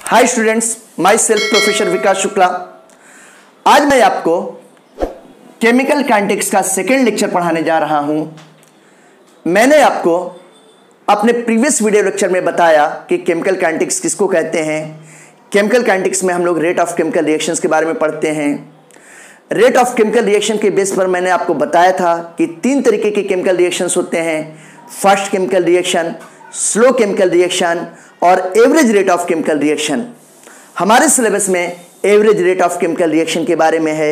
हाय students, myself professor Vikas Shukla. आज मैं आपको केमिकल काइनेटिक्स का सेकेंड लेक्चर पढ़ाने जा रहा हूं। मैंने आपको अपने प्रीवियस वीडियो लेक्चर में बताया कि केमिकल काइनेटिक्स किसको कहते हैं। केमिकल काइनेटिक्स में हम लोग रेट ऑफ केमिकल रिएक्शंस के बारे में पढ़ते हैं। रेट ऑफ केमिकल रिएक्शन के बेस पर मैंने आपको बताया था कि तीन तरीके के केमिकल रिएक्शंस होते हैं: first chemical reaction, slow chemical reaction और average rate of chemical reaction. हमारे सिलेबस में average rate of chemical reaction के बारे में है।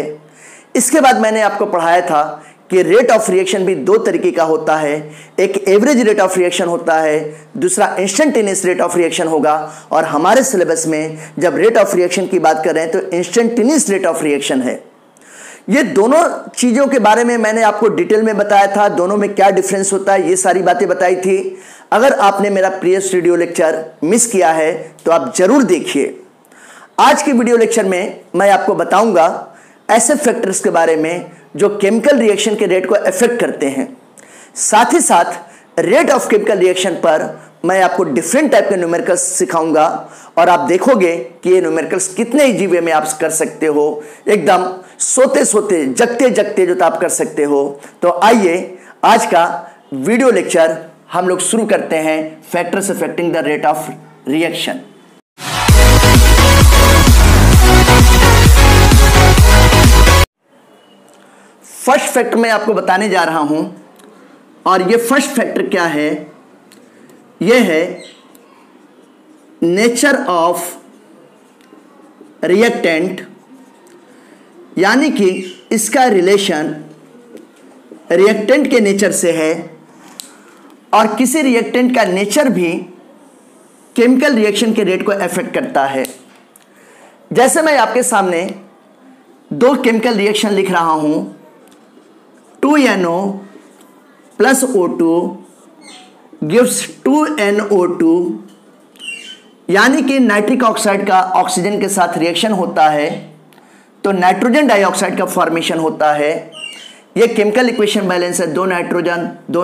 इसके बाद मैंने आपको पढ़ाया था कि रेट ऑफ रिएक्शन भी दो तरीके का होता है। एक एवरेज रेट ऑफ रिएक्शन होता है, दूसरा इंस्टेंटेनियस रेट ऑफ रिएक्शन होगा। और हमारे सिलेबस में जब रेट ऑफ रिएक्शन की बात कर रहे हैं तो इंस्टेंटेनियस रेट ऑफ रिएक्शन है। ये दोनों चीज़ों के बारे में मैंने आपको डिटेल में बताया था, दोनों में क्या डिफरेंस होता है, ये सारी बातें बताई थी। अगर आपने मेरा प्रीवियस वीडियो लेक्चर मिस किया है तो आप जरूर देखिए। आज के वीडियो लेक्चर में मैं आपको बताऊंगा ऐसे फैक्टर्स के बारे में जो केमिकल रिएक्शन के रेट को अफेक्ट करते हैं। साथ ही साथ रेट ऑफ केमिकल रिएक्शन पर मैं आपको डिफरेंट टाइप के न्यूमेरिकल्स सिखाऊंगा और आप देखोगे कि ये न्यूमेरिकल्स कितने इजी वे में आप कर सकते हो, एकदम सोते सोते जगते जगते जो आप कर सकते हो। तो आइए आज का वीडियो लेक्चर हम लोग शुरू करते हैं, factors affecting the rate of reaction. First factor मैं आपको बताने जा रहा हूं और ये फर्स्ट फैक्टर क्या है? ये है नेचर ऑफ रिएक्टेंट, यानी कि इसका रिलेशन रिएक्टेंट के नेचर से है। और किसी रिएक्टेंट का नेचर भी केमिकल रिएक्शन के रेट को अफेक्ट करता है। जैसे मैं आपके सामने दो केमिकल रिएक्शन लिख रहा हूं, 2NO plus O2 gives 2NO2, यानी कि नाइट्रिक ऑक्साइड का ऑक्सीजन के साथ रिएक्शन होता है तो नाइट्रोजन डाइऑक्साइड का फॉर्मेशन होता है। यह केमिकल इक्वेशन बैलेंस है, दो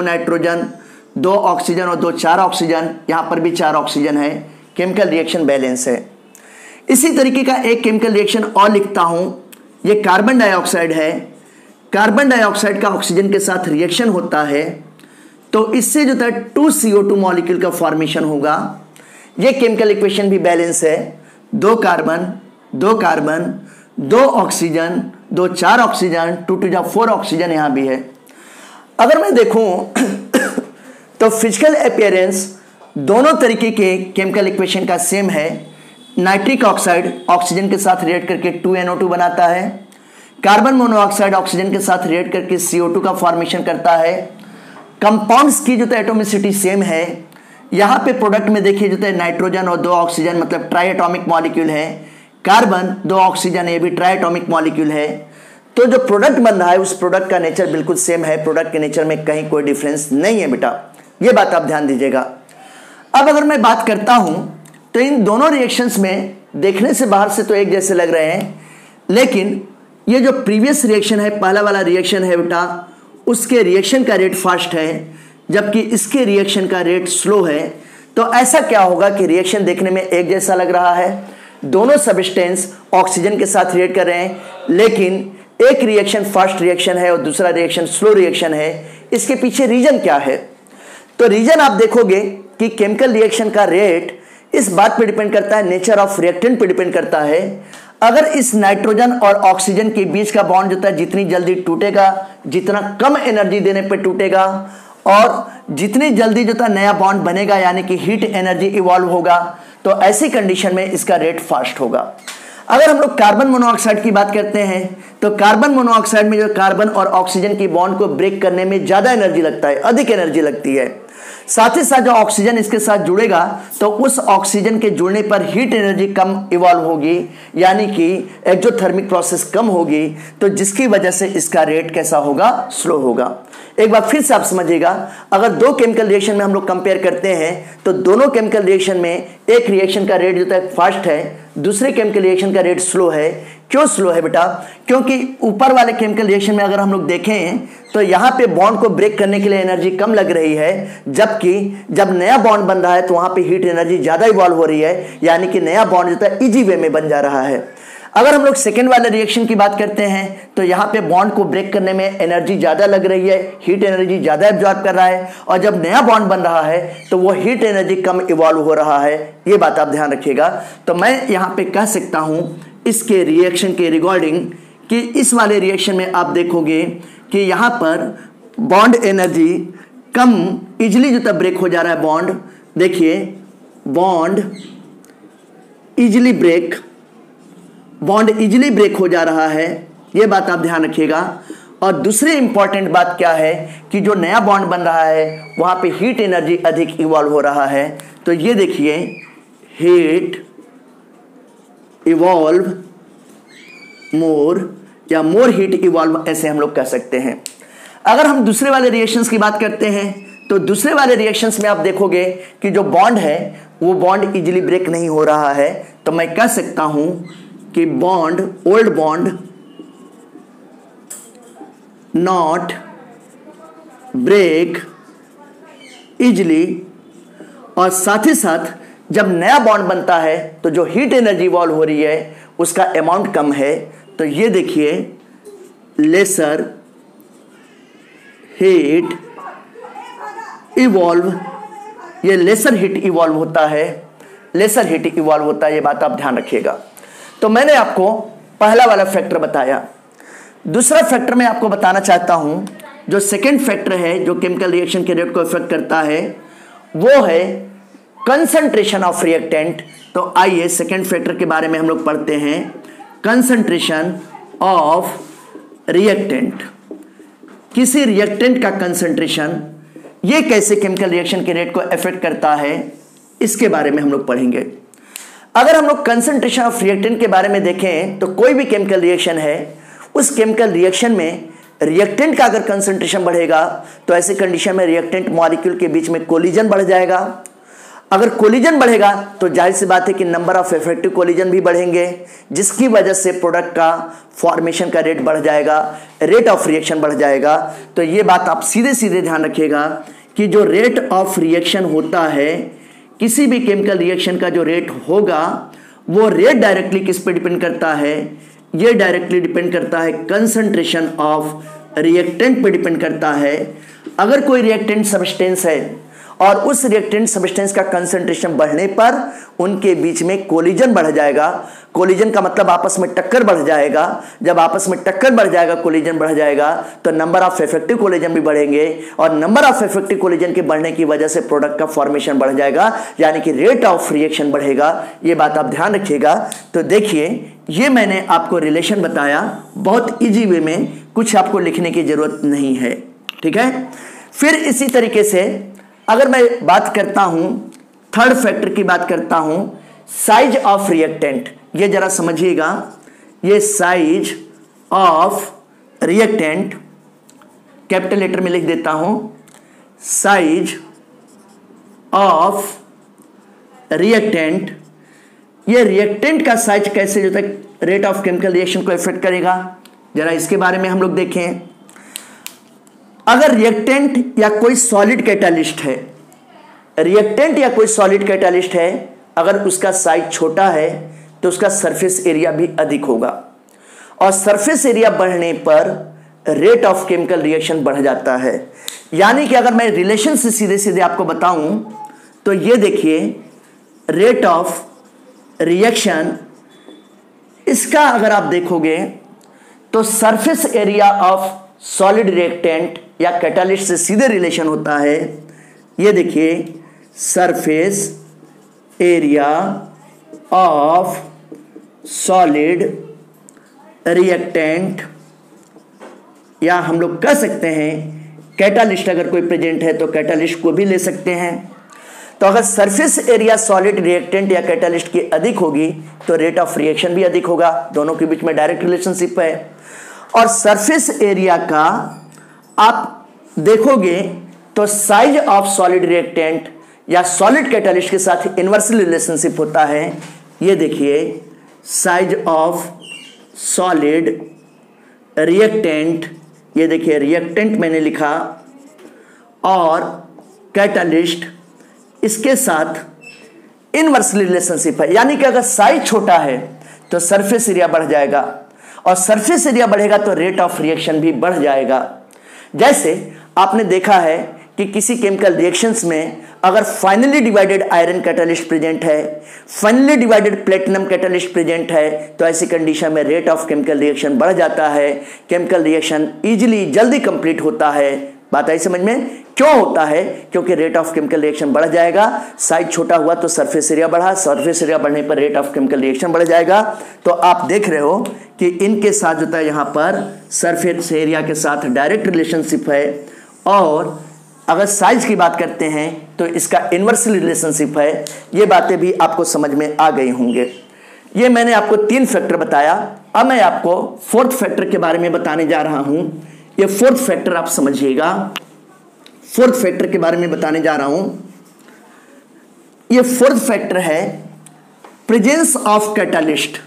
नाइट्रोजन, दो ऑक्सीजन और दो चार ऑक्सीजन, यहां पर भी चार ऑक्सीजन है, केमिकल रिएक्शन बैलेंस है। इसी तरीके का एक केमिकल रिएक्शन और लिखता हूं, यह कार्बन डाइऑक्साइड है। कार्बन डाइऑक्साइड का ऑक्सीजन के साथ रिएक्शन होता है तो इससे जो था 2CO2 मॉलिक्यूल का फॉर्मेशन होगा। यह केमिकल इक्वेशन भी बैलेंस है, दो कार्बन, दो ऑक्सीजन, दो चार ऑक्सीजन, 2 to 4 ऑक्सीजन यहां भी है। अगर मैं देखूं तो फिजिकल अपीयरेंस दोनों तरीके के केमिकल इक्वेशन का सेम है। नाइट्रिक ऑक्साइड ऑक्सीजन के साथ रिएक्ट करके 2NO2 बनाता है। कार्बन मोनोऑक्साइड ऑक्सीजन के साथ रिएक्ट करके CO2 का फॉर्मेशन करता है। कंपाउंड्स की जो एटोमिसिटी सेम है। यहाँ पे प्रोडक्ट में देखिए जो नाइट्रोजन और दो ऑक्सीजन मतलब ट्राई एटॉमिक मॉलिक्यूल है। कार्बन दो ऑक्सीजन, ये भी ट्राई एटॉमिक मॉलिक्यूल है। तो जो प्रोडक्ट बन रहा है उस प्रोडक्ट का नेचर बिल्कुल सेम है। प्रोडक्ट के नेचर में कहीं कोई डिफरेंस नहीं है बेटा, ये बात आप ध्यान दीजिएगा। अब अगर मैं बात करता हूं तो इन दोनों रिएक्शंस में देखने से बाहर से तो एक जैसे लग रहे हैं, लेकिन ये जो प्रीवियस रिएक्शन है, पहला वाला रिएक्शन है बेटा, उसके रिएक्शन का रेट फास्ट है जबकि इसके रिएक्शन का रेट स्लो है। तो ऐसा क्या होगा कि रिएक्शन देखने में एक जैसा लग रहा है, दोनों सब्सटेंस ऑक्सीजन के साथ रिएक्ट कर रहे हैं, लेकिन एक रिएक्शन फास्ट रिएक्शन है और दूसरा रिएक्शन स्लो रिएक्शन है। इसके पीछे रीजन क्या है? तो रीजन आप देखोगे कि केमिकल रिएक्शन का रेट इस बात पे डिपेंड करता है, नेचर ऑफ रिएक्टेंट पे डिपेंड करता है। अगर इस नाइट्रोजन और ऑक्सीजन के बीच का बॉन्ड जो है जितनी जल्दी टूटेगा, जितना कम एनर्जी देने पे टूटेगा और जितनी जल्दी जो नया बॉन्ड बनेगा, यानी कि हीट एनर्जी इवॉल्व होगा, तो ऐसी कंडीशन में इसका रेट फास्ट होगा। अगर हम लोग कार्बन मोनोऑक्साइड की बात करते हैं तो कार्बन मोनोऑक्साइड में जो कार्बन और ऑक्सीजन की बॉन्ड को ब्रेक करने में ज्यादा एनर्जी लगता है, अधिक एनर्जी लगती है। साथ ही साथ जो ऑक्सीजन इसके साथ जुड़ेगा तो उस ऑक्सीजन के जुड़ने पर हीट एनर्जी कम इवॉल्व होगी, यानी कि एक्सोथर्मिक प्रोसेस कम होगी, तो जिसकी वजह से इसका रेट कैसा होगा? स्लो होगा। एक बार फिर से आप समझिएगा, अगर दो केमिकल रिएक्शन में हम लोग कंपेयर करते हैं तो दोनों केमिकल रिएक्शन में एक रिएक्शन का रेट जो है फास्ट है, दूसरे केमिकल रिएक्शन का रेट स्लो है। क्यों स्लो है बेटा? क्योंकि ऊपर वाले केमिकल रिएक्शन में अगर हम लोग देखें तो यहाँ पे बॉन्ड को ब्रेक करने के लिए एनर्जी कम लग रही है, जबकि जब नया बॉन्ड बन रहा है तो वहां पे हीट एनर्जी ज्यादा इवॉल्व हो रही है, यानी कि नया बॉन्ड जो है इजी वे में बन जा रहा है। अगर हम लोग सेकेंड वाले रिएक्शन की बात करते हैं तो यहाँ पे बॉन्ड को ब्रेक करने में एनर्जी ज्यादा लग रही है, हीट एनर्जी ज्यादा एब्जॉर्ब कर रहा है, और जब नया बॉन्ड बन रहा है तो वो हीट एनर्जी कम इवॉल्व हो रहा है। ये बात आप ध्यान रखिएगा। तो मैं यहाँ पे कह सकता हूँ इसके रिएक्शन के रिगार्डिंग कि इस वाले रिएक्शन में आप देखोगे कि यहाँ पर बॉन्ड एनर्जी कम इजिली जो तब ब्रेक हो जा रहा है बॉन्ड, देखिए बॉन्ड इजिली ब्रेक हो जा रहा है, ये बात आप ध्यान रखिएगा। और दूसरी इंपॉर्टेंट बात क्या है कि जो नया बॉन्ड बन रहा है वहां पे हीट एनर्जी अधिक इवॉल्व हो रहा है। तो ये देखिए हीट इवॉल्व मोर या मोर हीट इवॉल्व, ऐसे हम लोग कह सकते हैं। अगर हम दूसरे वाले रिएक्शंस की बात करते हैं तो दूसरे वाले रिएक्शंस में आप देखोगे कि जो बॉन्ड है वो बॉन्ड इजीली ब्रेक नहीं हो रहा है। तो मैं कह सकता हूं कि bond old bond not break easily, और साथ ही साथ जब नया बॉन्ड बनता है तो जो हीट एनर्जी इवॉल्व हो रही है उसका अमाउंट कम है। तो ये देखिए लेसर हीट इवॉल्व, ये लेसर हीट इवॉल्व होता है, लेसर हीट इवॉल्व होता है, ये बात आप ध्यान रखिएगा। तो मैंने आपको पहला वाला फैक्टर बताया। दूसरा फैक्टर मैं आपको बताना चाहता हूं, जो सेकंड फैक्टर है जो केमिकल रिएक्शन के रेट को इफेक्ट करता है वो है कंसंट्रेशन ऑफ रिएक्टेंट। तो आइए सेकंड फैक्टर के बारे में हम लोग पढ़ते हैं। कंसंट्रेशन ऑफ रिएक्टेंट, किसी रिएक्टेंट का कंसंट्रेशन ये कैसे केमिकल रिएक्शन के रेट को इफेक्ट करता है, इसके बारे में हम लोग पढ़ेंगे। अगर हम लोग कंसंट्रेशन ऑफ रिएक्टेंट के बारे में देखें तो कोई भी केमिकल रिएक्शन है, उस केमिकल रिएक्शन में रिएक्टेंट का अगर कंसंट्रेशन बढ़ेगा तो ऐसी कंडीशन में रिएक्टेंट मॉलिक्यूल के बीच में कोलिजन बढ़ जाएगा। अगर कोलिजन बढ़ेगा तो जाहिर सी बात है कि नंबर ऑफ इफेक्टिव कोलिजन भी बढ़ेंगे, जिसकी वजह से प्रोडक्ट का फॉर्मेशन का रेट बढ़ जाएगा, रेट ऑफ रिएक्शन बढ़ जाएगा। तो ये बात आप सीधे सीधे ध्यान रखिएगा कि जो रेट ऑफ रिएक्शन होता है, किसी भी केमिकल रिएक्शन का जो रेट होगा वो रेट डायरेक्टली किस पे डिपेंड करता है? ये डायरेक्टली डिपेंड करता है कंसंट्रेशन ऑफ रिएक्टेंट पे डिपेंड करता है। अगर कोई रिएक्टेंट सब्सटेंस है और उस रिएक्टेंट सब्सटेंस का कंसंट्रेशन बढ़ने पर उनके बीच में कोलिजन बढ़ जाएगा। कोलिजन का मतलब आपस में टक्कर बढ़ जाएगा। जब आपस में टक्कर बढ़ जाएगा, कोलिजन बढ़ जाएगा, तो नंबर ऑफ इफेक्टिव कोलिजन भी बढ़ेंगे, और नंबर ऑफ इफेक्टिव कोलिजन के बढ़ने की वजह से प्रोडक्ट का फॉर्मेशन बढ़ जाएगा, यानी कि रेट ऑफ रिएक्शन बढ़ेगा। ये बात आप ध्यान रखिएगा। तो देखिए ये मैंने आपको रिलेशन बताया, बहुत इजी वे में, कुछ आपको लिखने की जरूरत नहीं है, ठीक है। फिर इसी तरीके से अगर मैं बात करता हूं, थर्ड फैक्टर की बात करता हूं, साइज ऑफ रिएक्टेंट। ये जरा समझिएगा, ये size of reactant capital letter में लिख देता हूं, साइज ऑफ रिएक्टेंट। ये रिएक्टेंट का साइज कैसे जो तक रेट ऑफ केमिकल रिएक्शन को इफेक्ट करेगा, जरा इसके बारे में हम लोग देखें। अगर रिएक्टेंट या कोई सॉलिड कैटालिस्ट है, रिएक्टेंट या कोई सॉलिड कैटालिस्ट है, अगर उसका साइज छोटा है तो उसका सरफेस एरिया भी अधिक होगा, और सरफेस एरिया बढ़ने पर रेट ऑफ केमिकल रिएक्शन बढ़ जाता है। यानी कि अगर मैं रिलेशन से सीधे सीधे आपको बताऊं तो ये देखिए रेट ऑफ रिएक्शन, इसका अगर आप देखोगे तो surface area of solid reactant या कैटालिस्ट से सीधे रिलेशन होता है। ये देखिए surface area of solid reactant, या हम लोग कह सकते हैं कैटालिस्ट, अगर कोई प्रेजेंट है तो कैटालिस्ट को भी ले सकते हैं। तो अगर सरफेस एरिया सॉलिड रिएक्टेंट या कैटालिस्ट की अधिक होगी तो रेट ऑफ रिएक्शन भी अधिक होगा, दोनों के बीच में डायरेक्ट रिलेशनशिप है। और सरफेस एरिया का आप देखोगे तो साइज ऑफ सॉलिड रिएक्टेंट या सॉलिड कैटालिस्ट के साथ इनवर्सली रिलेशनशिप होता है। ये देखिए साइज ऑफ सॉलिड रिएक्टेंट, ये देखिए रिएक्टेंट मैंने लिखा, और कैटलिस्ट, इसके साथ इनवर्सली रिलेशनशिप है। यानी कि अगर साइज छोटा है तो सरफेस एरिया बढ़ जाएगा, और सरफेस एरिया बढ़ेगा तो रेट ऑफ रिएक्शन भी बढ़ जाएगा। जैसे आपने देखा है कि किसी केमिकल रिएक्शंस में अगर finely divided iron catalyst present है, finely divided platinum catalyst present है, तो ऐसी कंडीशन में रेट ऑफ केमिकल रिएक्शन बढ़ जाता है, केमिकल रिएक्शन इजीली जल्दी कंप्लीट होता है। बात आई समझ में? क्यों होता है? क्योंकि रेट ऑफ केमिकल रिएक्शन बढ़ जाएगा। साइज छोटा हुआ तो सरफेस एरिया बढ़ा, सरफेस एरिया बढ़ने पर रेट ऑफ केमिकल रिएक्शन बढ़ जाएगा। तो आप देख रहे हो कि इनके साथ जो है यहाँ पर सरफेस एरिया के साथ डायरेक्ट रिलेशनशिप है, और अगर साइज की बात करते हैं तो इसका इनवर्सली रिलेशनशिप है। ये बातें भी आपको समझ में आ गई होंगे। ये मैंने आपको 3 फैक्टर बताया। अब मैं आपको 4th फैक्टर के बारे में बताने जा रहा हूं। ये 4th फैक्टर आप समझिएगा। 4th फैक्टर के बारे में बताने जा रहा हूं। ये 4th फैक्टर है प्रेजेंस ऑफ कैटलिस्ट।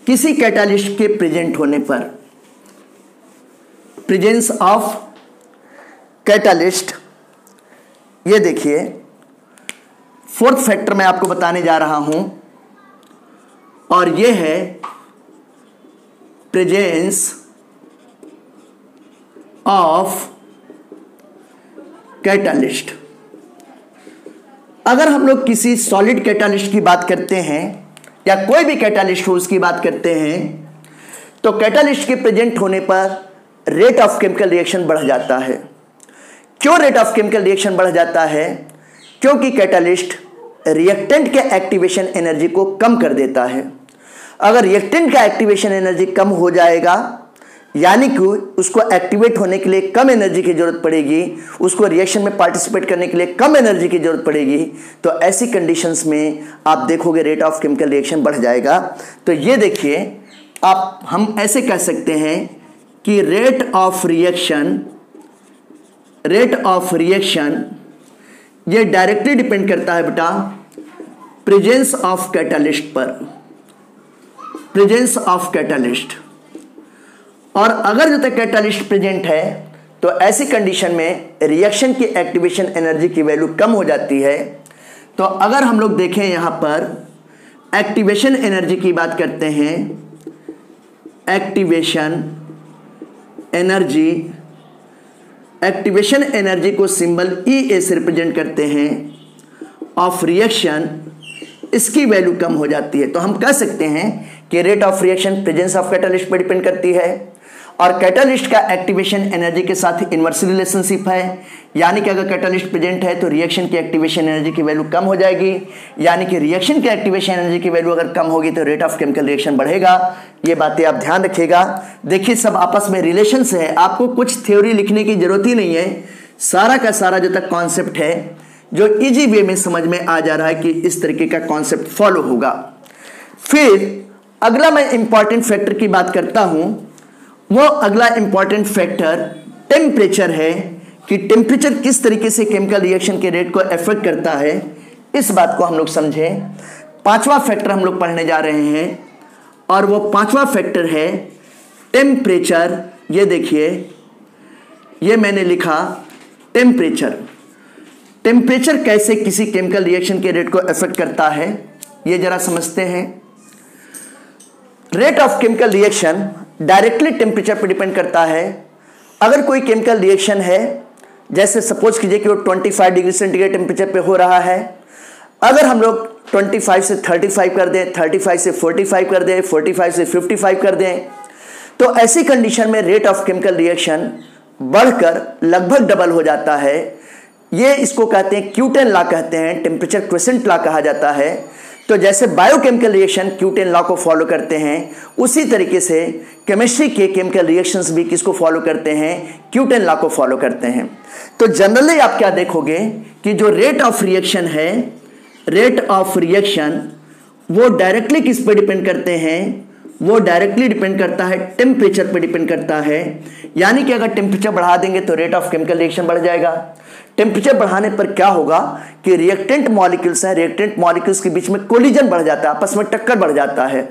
किसी कैटलिस्ट के प्रेजेंट होने पर, प्रेजेंस ऑफ कैटलिस्ट, ये देखिए 4th फैक्टर मैं आपको बताने जा रहा हूं, और ये है प्रेजेंस ऑफ कैटलिस्ट। अगर हम लोग किसी सॉलिड कैटलिस्ट की बात करते हैं या कोई भी कैटलिस्ट हो उसकी बात करते हैं, तो कैटलिस्ट के प्रेजेंट होने पर रेट ऑफ केमिकल रिएक्शन बढ़ जाता है। क्यों रेट ऑफ केमिकल रिएक्शन बढ़ जाता है? क्योंकि कैटलिस्ट रिएक्टेंट के एक्टिवेशन एनर्जी को कम कर देता है। अगर रिएक्टेंट का एक्टिवेशन एनर्जी कम हो जाएगा, यानी कि उसको एक्टिवेट होने के लिए कम एनर्जी की जरूरत पड़ेगी, उसको रिएक्शन में पार्टिसिपेट करने के लिए कम एनर्जी की जरूरत पड़ेगी, तो ऐसी कंडीशंस में आप देखोगे रेट ऑफ केमिकल रिएक्शन बढ़ जाएगा। तो ये देखिए, आप हम ऐसे कह सकते हैं कि रेट ऑफ रिएक्शन ये डायरेक्टली डिपेंड करता है बेटा प्रेजेंस ऑफ कैटलिस्ट पर, प्रेजेंस ऑफ कैटलिस्ट। और अगर जो तक कैटलिस्ट प्रेजेंट है तो ऐसी कंडीशन में रिएक्शन की एक्टिवेशन एनर्जी की वैल्यू कम हो जाती है। तो अगर हम लोग देखें यहां पर एक्टिवेशन एनर्जी की बात करते हैं, एक्टिवेशन एनर्जी को सिंबल EA से रिप्रेजेंट करते हैं, ऑफ रिएक्शन, इसकी वैल्यू कम हो जाती है। तो हम कह सकते हैं कि rate of reaction presence of catalyst पर डिपेंड करती है, और कैटलिस्ट का एक्टिवेशन एनर्जी के साथ इनवर्स रिलेशनशिप है। यानी कि अगर कैटलिस्ट प्रेजेंट है तो रिएक्शन की एक्टिवेशन एनर्जी की वैल्यू कम हो जाएगी, यानी कि रिएक्शन की एक्टिवेशन एनर्जी की वैल्यू अगर कम होगी तो रेट ऑफ केमिकल रिएक्शन बढ़ेगा। ये बातें आप ध्यान रखिएगा। देखिए सब आपस में रिलेशन से है, आपको कुछ थ्योरी लिखने की जरूरत ही नहीं है। सारा का सारा जो तक कॉन्सेप्ट है जो इजी वे में समझ में आ जा रहा है कि इस तरीके का कॉन्सेप्ट फॉलो होगा। फिर अगला मैं इंपॉर्टेंट फैक्टर की बात करता हूं। वो अगला इंपॉर्टेंट फैक्टर टेम्परेचर है, कि टेम्परेचर किस तरीके से केमिकल रिएक्शन के रेट को अफेक्ट करता है, इस बात को हम लोग समझें। 5वां फैक्टर हम लोग पढ़ने जा रहे हैं, और वो 5वां फैक्टर है टेम्परेचर। ये देखिए, ये मैंने लिखा टेम्परेचर। टेम्परेचर कैसे किसी केमिकल रिएक्शन के रेट को अफेक्ट करता है, ये जरा समझते हैं। Rate of chemical reaction directly temperature पर डिपेंड करता है। अगर कोई केमिकल रिएक्शन है, जैसे सपोज कीजिए कि वो 25 डिग्री सेंटीग्रेड टेम्परेचर पे हो रहा है, अगर हम लोग 25 से 35 कर दें, 35 से 45 कर दें, 45 से 55 कर दें, तो ऐसी कंडीशन में रेट ऑफ केमिकल रिएक्शन बढ़कर लगभग डबल हो जाता है। ये इसको कहते हैं क्यूटेन लॉ कहते हैं, टेम्परेचर क्वेसेंट लॉ कहा जाता है। तो जैसे बायोकेमिकल रिएक्शन क्यूटेन लॉ को फॉलो करते हैं, उसी तरीके से केमिस्ट्री के केमिकल रिएक्शंस भी किसको फॉलो करते हैं, क्यूटेन लॉ को फॉलो करते हैं। तो जनरली आप क्या देखोगे कि जो रेट ऑफ रिएक्शन है, रेट ऑफ रिएक्शन वो डायरेक्टली किस पे डिपेंड करते हैं, वो डायरेक्टली डिपेंड करता है टेम्परेचर पे डिपेंड करता है। यानी कि अगर टेम्परेचर बढ़ा देंगे तो रेट ऑफ केमिकल रिएक्शन बढ़ जाएगा, टेम्परेचर बढ़ाने पर क्या होगा कि रिएक्टेंट मॉलिक्यूल्स हैं, रिएक्टेंट मॉलिक्यूल्स के बीच में कोलिजन बढ़ जाता है, आपस में टक्कर बढ़ जाता है।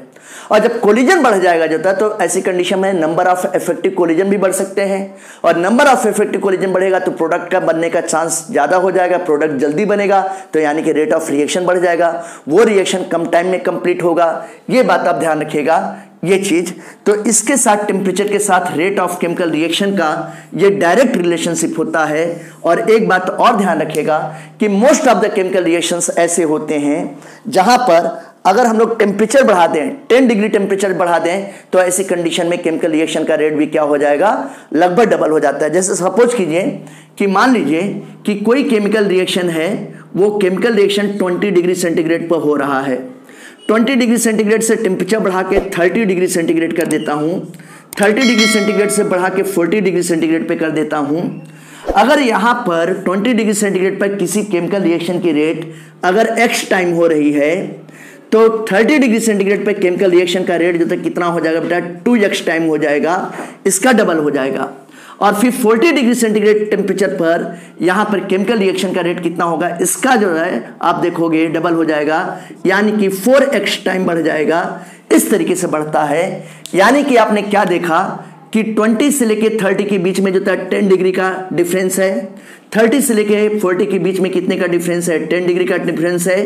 और जब कोलिजन बढ़ जाएगा जाता है तो ऐसी कंडीशन में नंबर ऑफ इफेक्टिव कोलिजन भी बढ़ सकते हैं, और नंबर ऑफ इफेक्टिव कोलिजन बढ़ेगा तो प्रोडक्ट का बनने का चांस ज्यादा हो जाएगा, प्रोडक्ट जल्दी बनेगा, तो यानी कि रेट ऑफ रिएक्शन बढ़ जाएगा, वो रिएक्शन कम टाइम में कंप्लीट होगा। ये बात आप ध्यान रखिएगा, ये चीज। तो इसके साथ टेम्परेचर के साथ रेट ऑफ केमिकल रिएक्शन का ये डायरेक्ट रिलेशनशिप होता है। और एक बात और ध्यान रखिएगा कि most of the chemical reactions ऐसे होते हैं जहां पर अगर हम लोग टेम्परेचर बढ़ा दें, 10 डिग्री टेम्परेचर बढ़ा दें, तो ऐसी कंडीशन में केमिकल रिएक्शन का रेट भी क्या हो जाएगा, लगभग डबल हो जाता है। जैसे सपोज कीजिए कि मान लीजिए कि कोई केमिकल रिएक्शन है, वो केमिकल रिएक्शन 20 डिग्री सेंटीग्रेड पर हो रहा है। 20 डिग्री सेंटीग्रेड से टेम्परेचर बढ़ा के 30 डिग्री सेंटीग्रेड कर देता हूं, 30 डिग्री सेंटीग्रेड से बढ़ा के 40 डिग्री सेंटीग्रेड पे कर देता हूं। अगर यहां पर 20 डिग्री सेंटीग्रेड पर किसी केमिकल रिएक्शन की रेट अगर x टाइम हो रही है, तो 30 डिग्री सेंटीग्रेड पे केमिकल रिएक्शन का रेट जो तक कितना हो जाएगा बेटा, 2x टाइम हो जाएगा, इसका डबल हो जाएगा। और फिर 40 डिग्री सेंटीग्रेड टेम्परेचर पर यहां पर केमिकल रिएक्शन का रेट कितना होगा, इसका जो है आप देखोगे डबल हो जाएगा, यानी कि 4x टाइम बढ़ जाएगा। इस तरीके से बढ़ता है। यानी कि आपने क्या देखा कि 20 से लेके 30 के बीच में जो था 10 डिग्री का डिफरेंस है, 30 से लेके 40 के बीच में कितने का डिफरेंस है, 10 डिग्री का डिफरेंस है।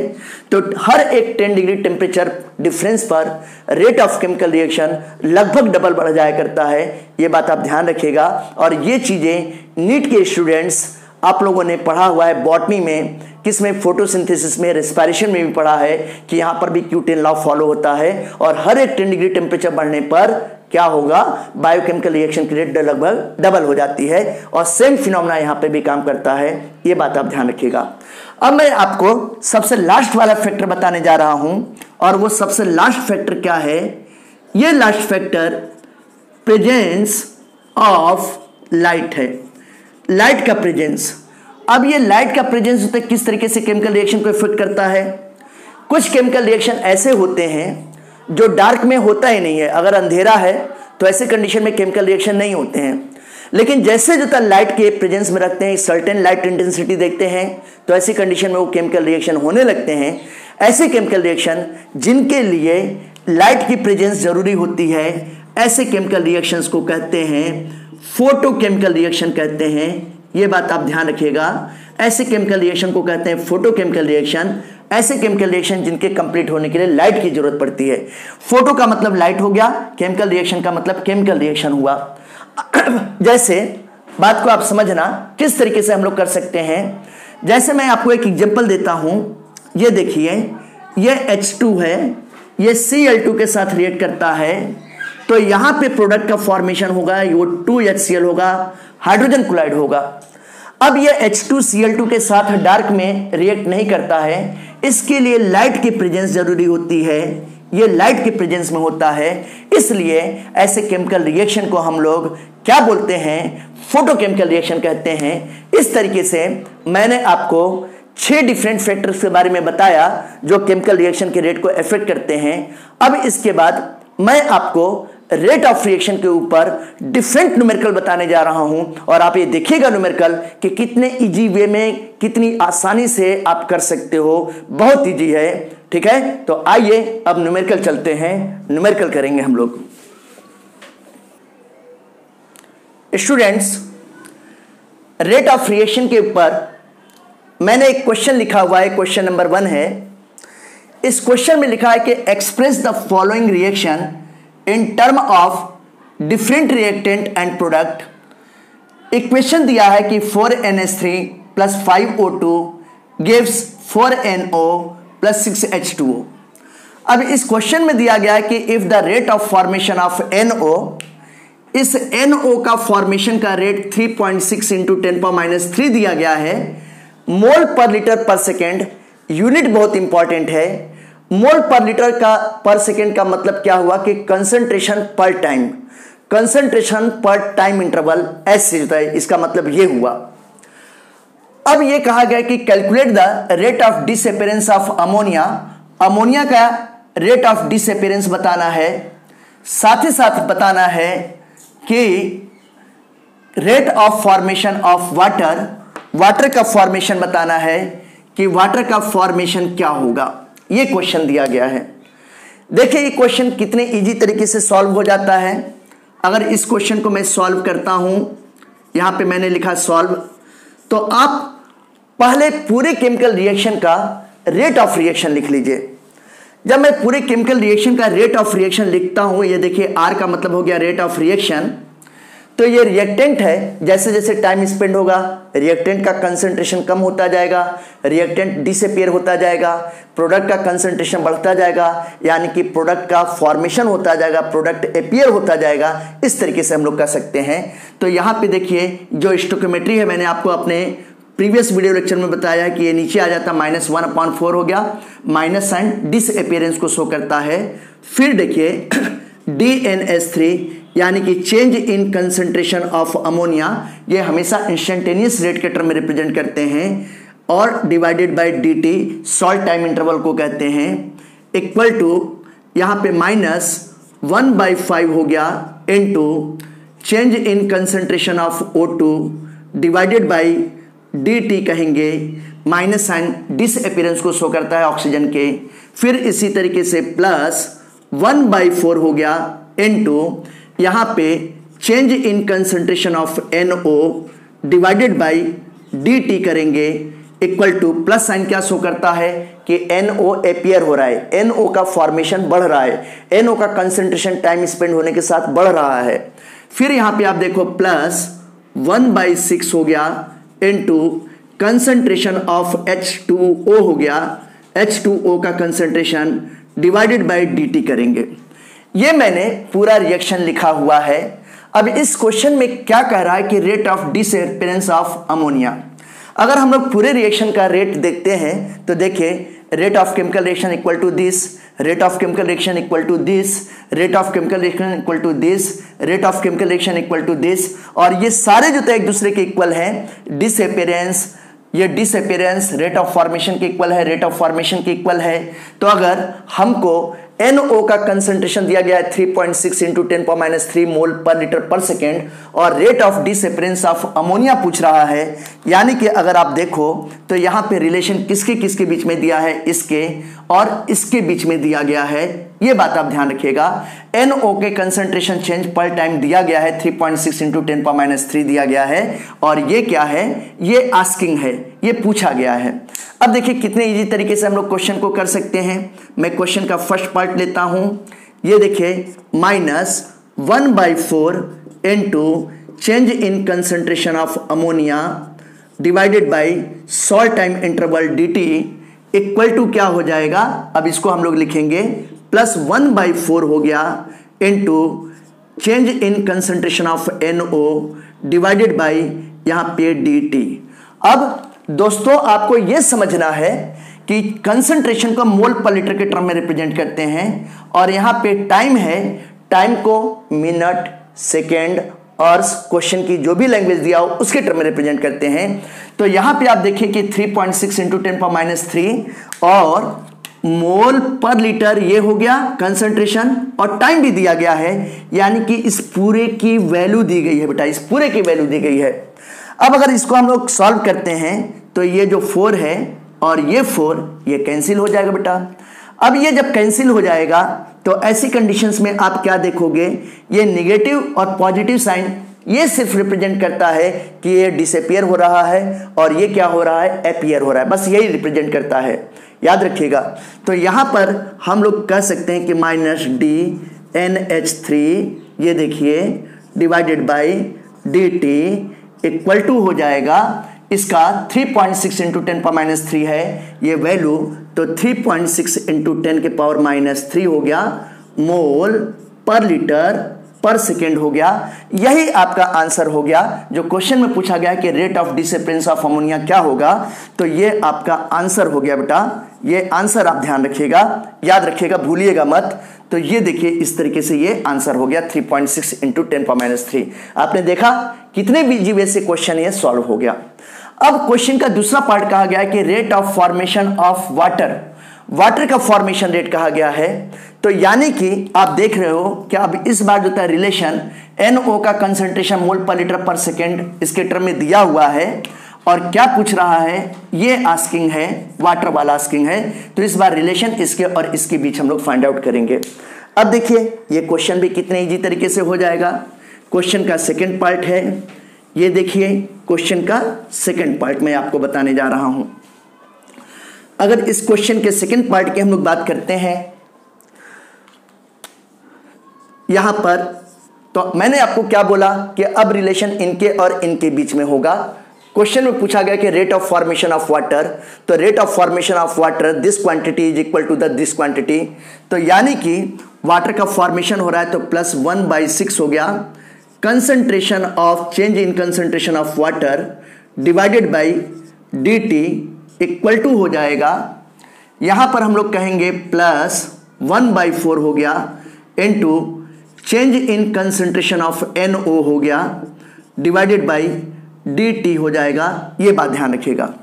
तो हर एक 10 डिग्री टेम्परेचर डिफरेंस पर रेट ऑफ केमिकल रिएक्शन लगभग डबल बढ़ जाया करता है। ये बात आप ध्यान रखिएगा। और ये चीजें नीट के स्टूडेंट्स आप लोगों ने पढ़ा हुआ है बॉटनी में, किसमें, फोटोसिंथेसिस में, रेस्पिरेशन में भी पढ़ा है कि यहां पर भी Q10 लॉ फॉलो होता है। और हर एक 10 डिग्री टेम्परेचर बढ़ने पर क्या होगा, बायोकेमिकल रिएक्शन की रेट लगभग डबल हो जाती है। और सेम फिनोमेना यहां पे भी काम करता है। ये बात आप ध्यान रखिएगा। अब मैं आपको सबसे लास्ट वाला फैक्टर बताने जा रहा हूं, और वो सबसे लास्ट फैक्टर क्या है, ये last factor presence of light है, लाइट का प्रेजेंस। अब ये लाइट का प्रेजेंस किस तरीके से केमिकल रिएक्शन को इफेक्ट करता है। कुछ केमिकल रिएक्शन ऐसे होते हैं जो डार्क में होता ही नहीं है, अगर अंधेरा है तो ऐसे कंडीशन में केमिकल रिएक्शन नहीं होते हैं। लेकिन जैसे जो लाइट के प्रेजेंस में रखते हैं, सर्टेन लाइट इंटेंसिटी देखते हैं, तो ऐसी कंडीशन में वो केमिकल रिएक्शन होने लगते हैं। ऐसे केमिकल रिएक्शन जिनके लिए लाइट की प्रेजेंस जरूरी होती है, ऐसे केमिकल रिएक्शंस को कहते हैं फोटोकेमिकल रिएक्शन कहते हैं। ये बात आप ध्यान रखिएगा। ऐसे केमिकल रिएक्शन को कहते हैं फोटोकेमिकल रिएक्शन। ऐसे केमिकल रिएक्शन जिनके कंप्लीट होने के लिए लाइट की जरूरत पड़ती है। फोटो का मतलब लाइट हो गया, केमिकल रिएक्शन का मतलब केमिकल रिएक्शन हुआ। जैसे बात को आप समझना किस तरीके से हम लोग कर सकते हैं। जैसे मैं आपको एक एग्जांपल देता हूं, ये देखिए, ये H2 है, ये Cl2 के साथ रिएक्ट करता है, तो यहां पे प्रोडक्ट का फॉर्मेशन होगा, वो 2HCl होगा, हाइड्रोजन क्लोराइड होगा। अब ये H2Cl2 के साथ डार्क में रिएक्ट नहीं करता है, इसके लिए लाइट की प्रेजेंस जरूरी होती है। ये लाइट की प्रेजेंस में होता है, इसलिए ऐसे केमिकल रिएक्शन को हम लोग क्या बोलते हैं, फोटोकेमिकल रिएक्शन कहते हैं। इस तरीके से मैंने आपको 6 डिफरेंट फैक्टर्स के बारे में बताया जो केमिकल रिएक्शन के रेट को अफेक्ट करते हैं। अब इसके बाद मैं आपको रेट ऑफ रिएक्शन के ऊपर डिफरेंट न्यूमेरिकल बताने जा रहा हूं, और आप ये देखिएगा न्यूमेरिकल कि कितने इजी वे में, कितनी आसानी से आप कर सकते हो, बहुत इजी है। ठीक है, तो आइए अब न्यूमेरिकल चलते हैं, न्यूमेरिकल करेंगे हम लोग। स्टूडेंट्स, रेट ऑफ रिएक्शन के ऊपर मैंने एक क्वेश्चन लिखा हुआ है, क्वेश्चन नंबर 1 है। इस क्वेश्चन में लिखा है कि express the following reaction in term of different reactant and product. Equation दिया है कि 4NH3 plus 5O2 gives 4NO plus 6H2O। अब इस क्वेश्चन में दिया गया है कि if the rate of formation of NO, इस NO का फॉर्मेशन का रेट 3.6 इंटू 10⁻³ दिया गया है, मोल पर लीटर पर सेकेंड। यूनिट बहुत इंपॉर्टेंट है। मोल पर लीटर का पर सेकेंड का मतलब क्या हुआ कि कंसंट्रेशन पर टाइम, कंसंट्रेशन पर टाइम इंटरवल ऐसे होता है, इसका मतलब ये हुआ। अब ये कहा गया कि calculate the rate of disappearance of ammonia. Ammonia का रेट ऑफ डिसअपीयरेंस बताना है, साथ ही साथ बताना है कि rate of formation of water, water का फॉर्मेशन बताना है कि वाटर का फॉर्मेशन क्या होगा, ये क्वेश्चन दिया गया है। देखिए ये क्वेश्चन कितने इजी तरीके से सॉल्व हो जाता है। अगर इस क्वेश्चन को मैं सॉल्व करता हूं, यहां पे मैंने लिखा सॉल्व, तो आप पहले पूरे केमिकल रिएक्शन का रेट ऑफ रिएक्शन लिख लीजिए। जब मैं पूरे केमिकल रिएक्शन का रेट ऑफ रिएक्शन लिखता हूं, ये देखिए आर का मतलब हो गया रेट ऑफ रिएक्शन, तो ये रिएक्टेंट है, जैसे जैसे टाइम स्पेंड होगा रिएक्टेंट का कंसंट्रेशन कम होता जाएगा, रिएक्टेंट डिसअपीयर होता जाएगा, प्रोडक्ट का कंसंट्रेशन बढ़ता जाएगा, यानी कि प्रोडक्ट का फॉर्मेशन होता जाएगा, प्रोडक्ट अपीयर होता जाएगा। इस तरीके से हम लोग कर सकते हैं। तो यहाँ पे देखिए जो स्टोइकियोमेट्री है, मैंने आपको अपने प्रीवियस वीडियो लेक्चर में बताया कि ये नीचे आ जाता -1/4 हो गया, माइनस साइन डिसअपीयरेंस को शो करता है। फिर देखिए DNH3 यानी कि change in concentration of ammonia, ये हमेशा इंस्टेंटेनियस रेट के टर्म में रिप्रेजेंट करते हैं, और divided by DT salt time interval को कहते हैं, इक्वल टू यहाँ पे -1/5 हो गया into change in concentration of O2 divided by DT कहेंगे, माइनस साइन डिसअपीयरेंस को शो करता है ऑक्सीजन के। फिर इसी तरीके से +1/4 हो गया इनटू यहाँ पे change in concentration of NO divided by DT करेंगे, इक्वल टू प्लस साइन क्या शो करता है कि NO अपीयर हो रहा है, NO का फॉर्मेशन बढ़ रहा है, NO का कंसंट्रेशन टाइम स्पेंड होने के साथ बढ़ रहा है। फिर यहाँ पे आप देखो +1/6 हो गया इनटू कंसंट्रेशन ऑफ H2O हो गया, H2O का कंसंट्रेशन डिवाइडेड बाय DT करेंगे। ये मैंने पूरा रिएक्शन लिखा हुआ है। अब इस क्वेश्चन में क्या कह रहा है कि rate of disappearance of ammonia. अगर हम लोग पूरे रिएक्शन का रेट देखते हैं तो देखिए rate of chemical reaction equal to this, rate of chemical reaction equal to this, rate of chemical reaction equal to this, rate of chemical reaction equal to this, और ये सारे जो तो एक दूसरे के इक्वल हैं। डिसअपीयरेंस, ये डिसअपीयरेंस रेट ऑफ फॉर्मेशन के इक्वल है, रेट ऑफ फॉर्मेशन के इक्वल है। तो अगर हमको NO का कंसंट्रेशन दिया गया है 3.6 × 10⁻³ मोल पर लीटर पर सेकेंड, और rate of disappearance of ammonia पूछ रहा है, यानी कि अगर आप देखो तो यहाँ पे रिलेशन किसके किसके बीच में दिया है, इसके और इसके बीच में दिया गया है। ये बात आप ध्यान रखिएगा। NO के कंसंट्रेशन चेंज पर टाइम दिया गया है 3.6 × 10⁻³ दिया गया है, और ये क्या है, ये आस्किंग है, ये पूछा गया है। अब देखिए कितने इजी तरीके से हम लोग क्वेश्चन को कर सकते हैं। मैं क्वेश्चन का फर्स्ट पार्ट लेता हूं, ये देखिए -1/4 into change in concentration of ammonia divided by salt time interval DT equal to क्या हो जाएगा, अब इसको हम लोग लिखेंगे +1/4 हो गया into change in concentration of NO divided by यहाँ पे DT। अब दोस्तों आपको यह समझना है कि कंसंट्रेशन को मोल पर लीटर के टर्म में रिप्रेजेंट करते हैं, और यहां पे टाइम है, टाइम को मिनट, सेकेंड और क्वेश्चन की जो भी लैंग्वेज दिया हो उसके टर्म में रिप्रेजेंट करते हैं। तो यहां पे आप देखिए कि 3.6 × 10⁻³ और मोल पर लीटर ये हो गया कंसंट्रेशन, और टाइम भी दिया गया है, यानी कि इस पूरे की वैल्यू दी गई है बेटा, इस पूरे की वैल्यू दी गई है। अब अगर इसको हम लोग सॉल्व करते हैं तो ये जो 4 है और ये 4 ये कैंसिल हो जाएगा बेटा। अब ये जब कैंसिल हो जाएगा तो ऐसी कंडीशंस में आप क्या देखोगे, ये नेगेटिव और पॉजिटिव साइन ये सिर्फ रिप्रेजेंट करता है कि ये डिसअपीयर हो रहा है और ये क्या हो रहा है, अपीयर हो रहा है, बस यही रिप्रेजेंट करता है, याद रखिएगा। तो यहां पर हम लोग कह सकते हैं कि -DNH3 ये देखिए divided by DT equal to हो जाएगा, इसका 3.6 × 10⁻³ है ये वैल्यू, तो 3.6 × 10⁻³ हो गया मोल पर लीटर पर सेकेंड हो गया। यही आपका आंसर हो गया। जो क्वेश्चन में पूछा गया कि rate of disappearance of ammonia क्या होगा, तो ये आपका आंसर हो गया बेटा। ये आंसर आप ध्यान रखिएगा, याद रखिएगा, भूलिएगा मत। तो ये देखिए इस तरीके से ये आंसर हो गया 3.6 × 10⁻³। आपने देखा कितने इजी वे से क्वेश्चन ये सॉल्व हो गया। अब क्वेश्चन का दूसरा पार्ट कहा गया है कि rate of formation of water, water का फॉर्मेशन रेट कहा गया है। तो यानी कि आप देख रहे हो कि अब इस बार जो था रिलेशन NO का कंसंट्रेशन मोल पर लीटर पर सेकेंड इसके टर्म में दिया हुआ है, और क्या पूछ रहा है, ये आस्किंग है, वाटर वाला आस्किंग है। तो इस बार रिलेशन इसके और इसके बीच हम लोग फाइंड आउट करेंगे। अब देखिए ये क्वेश्चन भी कितने इजी तरीके से हो जाएगा। क्वेश्चन का सेकंड पार्ट है, ये देखिए क्वेश्चन का सेकंड पार्ट मैं आपको बताने जा रहा हूं। अगर इस क्वेश्चन के सेकंड पार्ट की हम लोग बात करते हैं यहां पर, तो मैंने आपको क्या बोला कि अब रिलेशन इनके और इनके बीच में होगा। क्वेश्चन में पूछा गया कि rate of formation of water, तो rate of formation of water this quantity is equal to the this quantity. तो यानी कि वाटर का फॉर्मेशन हो रहा है तो प्लस 1/6 हो गया, concentration of change in concentration of water divided by dt equal to हो जाएगा, यहां पर हम लोग कहेंगे प्लस 1/4 हो गया into change in concentration of NO हो गया डिवाइडेड बाई dt हो जाएगा। ये बात ध्यान रखिएगा।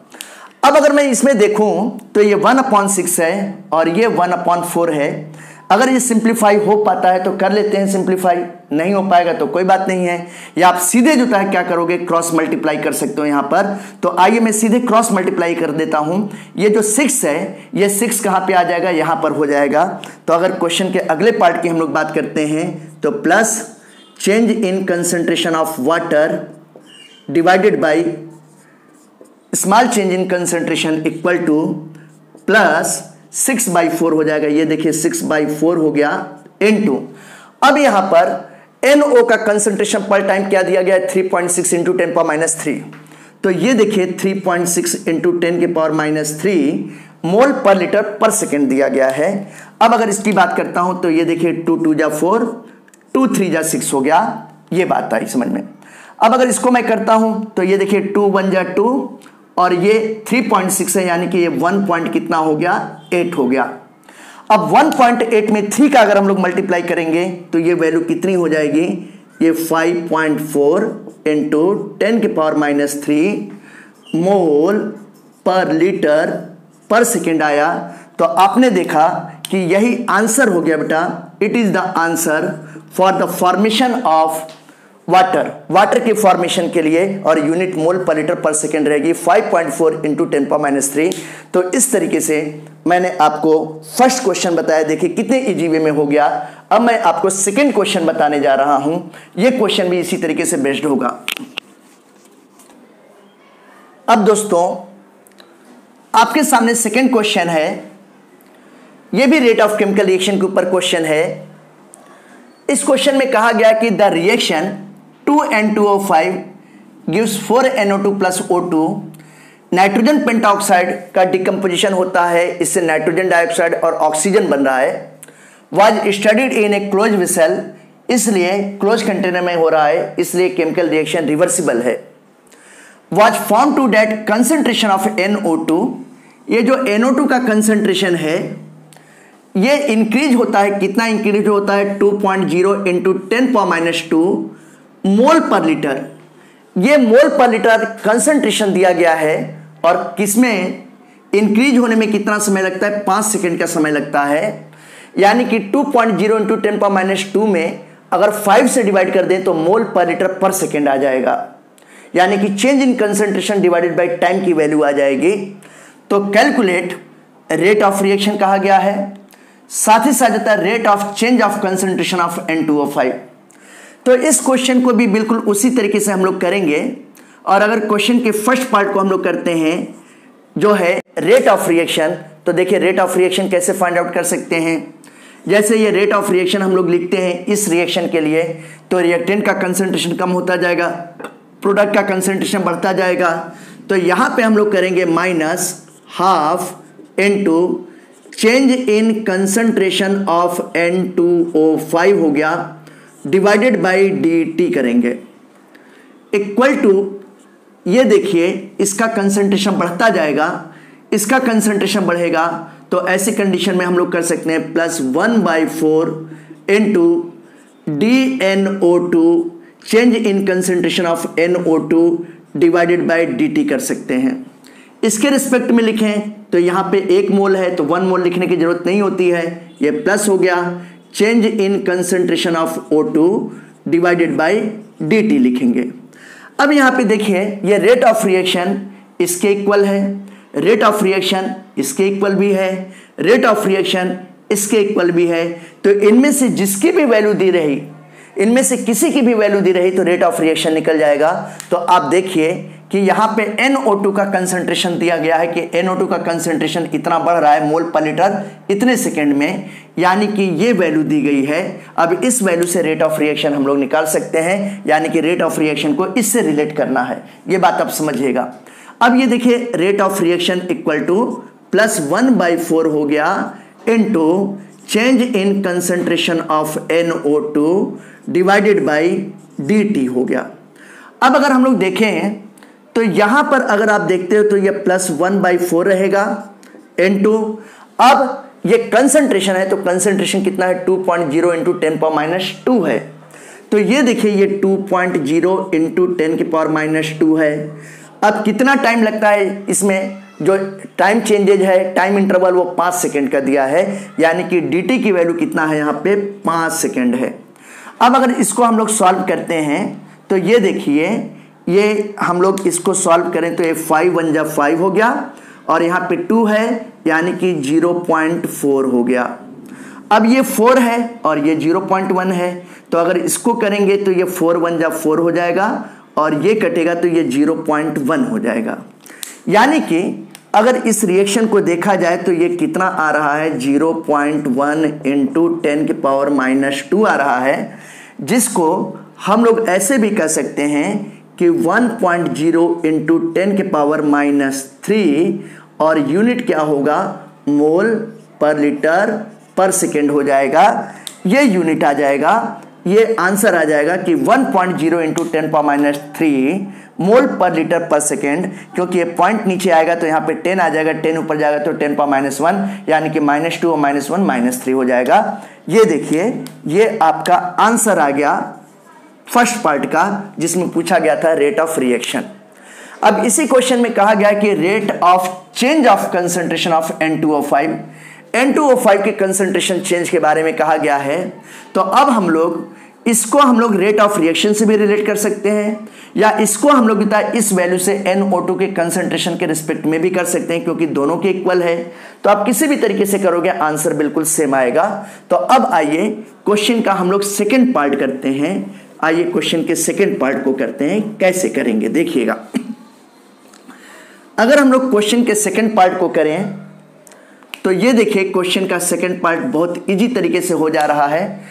अब अगर मैं इसमें देखूं तो ये 1/6 है और ये 1/4 है। अगर ये सिंप्लीफाई हो पाता है तो कर लेते हैं सिंप्लीफाई, नहीं हो पाएगा तो कोई बात नहीं है, या आप सीधे जो है क्या करोगे, क्रॉस मल्टीप्लाई कर सकते हो यहां पर। तो आइए मैं सीधे क्रॉस मल्टीप्लाई कर देता हूं। ये जो 6 है, ये 6 कहां पे आ जाएगा, यहां पर हो जाएगा। तो अगर क्वेश्चन के अगले पार्ट की हम लोग बात करते हैं तो plus change in concentration of water divided by small change in concentration equal two plus 6/4 हो जाएगा। ये देखिए 6/4 हो गया इनटू, अब यहां पर NO का कंसंट्रेशन पर टाइम क्या दिया गया है, 3.6 इंटू 10⁻³ तो ये देखिए 3.6 इंटू 10⁻³ मोल पर लीटर पर सेकेंड दिया गया है। अब अगर इसकी बात करता हूं तो ये देखिए 2 2 जा 4, 2 3 जा 6 हो गया। ये बात आई समझ में। अब अगर इसको मैं करता हूं तो ये देखिए 2 1 जा 2 और ये 3.6 है, यानी कि ये 1 पॉइंट कितना हो गया, 8 हो गया। अब 1.8 में 3 का अगर हम लोग मल्टीप्लाई करेंगे तो ये वैल्यू कितनी हो जाएगी, ये 5.4 इंटू 10⁻³ मोल पर लीटर पर सेकेंड आया। तो आपने देखा कि यही आंसर हो गया बेटा, it is the answer for the formation of water के फॉर्मेशन के लिए, और यूनिट मोल पर लीटर पर सेकेंड रहेगी 5.4 इंटू 10⁻³। तो इस तरीके से मैंने आपको फर्स्ट क्वेश्चन बताया, देखिए कितने इजी वे में हो गया। अब मैं आपको सेकंड क्वेश्चन बताने जा रहा हूं, यह क्वेश्चन भी इसी तरीके से बेस्ड होगा। अब दोस्तों आपके सामने सेकंड क्वेश्चन है, यह भी रेट ऑफ केमिकल रिएक्शन के ऊपर क्वेश्चन है। इस क्वेश्चन में कहा गया कि the reaction 2N2O5 gives 4NO2 plus O2, nitrogen pentoxide का डिकम्पोजिशन होता है, इससे नाइट्रोजन डाइऑक्साइड और ऑक्सीजन बन रहा है। Was studied in a close vessel, इसलिए क्लोज कंटेनर में हो रहा है, इसलिए केमिकल रिएक्शन रिवर्सिबल है। Was found to that concentration of NO2, ये जो NO2 का कंसंट्रेशन है ये इंक्रीज होता है, कितना इंक्रीज होता है, 2.0 इंटू 10⁻² मोल पर लीटर। ये मोल पर लीटर कंसंट्रेशन दिया गया है और किसमें इंक्रीज होने में कितना समय लगता है, 5 सेकेंड का समय लगता है। यानी कि 2.0 इंटू 10⁻² में अगर 5 से डिवाइड कर दें तो मोल पर लीटर पर सेकेंड आ जाएगा, यानी कि change in concentration divided by time की वैल्यू आ जाएगी। तो कैलकुलेट रेट ऑफ रिएक्शन कहा गया है, साथ ही साथ जाता है rate of change of concentration of N2O5। तो इस क्वेश्चन को भी बिल्कुल उसी तरीके से हम लोग करेंगे। और अगर क्वेश्चन के फर्स्ट पार्ट को हम लोग करते हैं जो है रेट ऑफ रिएक्शन, तो देखिए रेट ऑफ रिएक्शन कैसे फाइंड आउट कर सकते हैं। जैसे ये रेट ऑफ रिएक्शन हम लोग लिखते हैं इस रिएक्शन के लिए, तो रिएक्टेंट का कंसंट्रेशन कम होता जाएगा, प्रोडक्ट का कंसंट्रेशन बढ़ता जाएगा। तो यहां पे हम लोग करेंगे -½ into change in concentration of N2O5 हो गया डिवाइडेड बाय dt करेंगे, इक्वल टू, ये देखिए इसका कंसंट्रेशन बढ़ता जाएगा, इसका कंसंट्रेशन बढ़ेगा, तो ऐसी कंडीशन में हम लोग कर सकते हैं +1/4 into DNO2 change in concentration of NO2 divided by dt कर सकते हैं। इसके रिस्पेक्ट में लिखें तो यहाँ पे 1 मोल है तो 1 मोल लिखने की जरूरत नहीं होती है, ये प्लस हो गया, change in concentration of O2 divided by dt लिखेंगे। अब यहाँ पे देखिए ये रेट ऑफ रिएक्शन इसके इक्वल है, रेट ऑफ रिएक्शन इसके इक्वल भी है, रेट ऑफ रिएक्शन इसके इक्वल भी है। तो इनमें से जिसकी भी वैल्यू दी रही, इनमें से किसी की भी वैल्यू दी रही तो रेट ऑफ रिएक्शन निकल जाएगा। तो आप देखिए कि यहाँ पे NO2 का कंसंट्रेशन दिया गया है कि NO2 का कंसंट्रेशन इतना बढ़ रहा है मोल पर लीटर इतने सेकंड में, यानी कि ये वैल्यू दी गई है। अब इस वैल्यू से रेट ऑफ रिएक्शन हम लोग निकाल सकते हैं, यानी कि रेट ऑफ रिएक्शन को इससे रिलेट करना है, ये बात आप समझिएगा। अब ये देखिए rate of reaction equal to +1/4 हो गया into change in concentration of NO2 divided by dt हो गया। अब अगर हम लोग देखें तो यहां पर अगर आप देखते हो तो ये +1/4 रहेगा इनटू, अब ये कंसंट्रेशन है तो कंसंट्रेशन कितना है 2.0 इंटू 10⁻² है। तो ये देखिए ये 2.0 इंटू 10⁻² है। अब कितना टाइम लगता है इसमें, जो टाइम चेंजेज है टाइम इंटरवल वो 5 सेकेंड का दिया है, यानी कि dt की वैल्यू कितना है यहाँ पे 5 सेकेंड है। अब अगर इसको हम लोग सॉल्व करते हैं तो ये देखिए ये हम लोग इसको सॉल्व करें तो ये 5 1 जा 5 हो गया और यहाँ पे 2 है यानी कि 0.4 हो गया। अब ये 4 है और ये 0.1 है, तो अगर इसको करेंगे तो ये 4 1 जा 4 हो जाएगा और ये कटेगा तो ये 0.1 हो जाएगा। यानी कि अगर इस रिएक्शन को देखा जाए तो ये कितना आ रहा है 0.1 इंटू 10⁻² आ रहा है, जिसको हम लोग ऐसे भी कह सकते हैं कि 1.0 इंटू 10⁻³ और यूनिट क्या होगा मोल पर लीटर पर सेकेंड हो जाएगा। ये यूनिट आ जाएगा, ये आंसर आ जाएगा कि 1.0 इंटू 10⁻³ मोल पर लीटर पर सेकेंड, क्योंकि ये पॉइंट नीचे आएगा तो यहाँ पे 10 आ जाएगा, 10 ऊपर जाएगा तो 10⁻1 यानी कि -2 और -1 -3 हो जाएगा। ये देखिए ये आपका आंसर आ गया फर्स्ट पार्ट का, जिसमें पूछा गया था रेट ऑफ रिएक्शन। अब इसी क्वेश्चन में कहा गया कि rate of change of concentration of N2O5 के कंसंट्रेशन चेंज के बारे में कहा गया है। तो अब हम लोग इसको रेट ऑफ रिएक्शन से भी रिलेट कर सकते हैं, या इसको हम लोग इस वैल्यू से NO2 के कंसंट्रेशन के रिस्पेक्ट में भी कर सकते हैं, क्योंकि दोनों के इक्वल है। तो आप किसी भी तरीके से करोगे आंसर बिल्कुल सेम आएगा। तो अब आइए क्वेश्चन का हम लोग सेकेंड पार्ट करते हैं। आइए क्वेश्चन के सेकेंड पार्ट को करते हैं, कैसे करेंगे देखिएगा। अगर हम लोग क्वेश्चन के सेकेंड पार्ट को करें तो ये देखिए क्वेश्चन का सेकेंड पार्ट बहुत इजी तरीके से हो जा रहा है।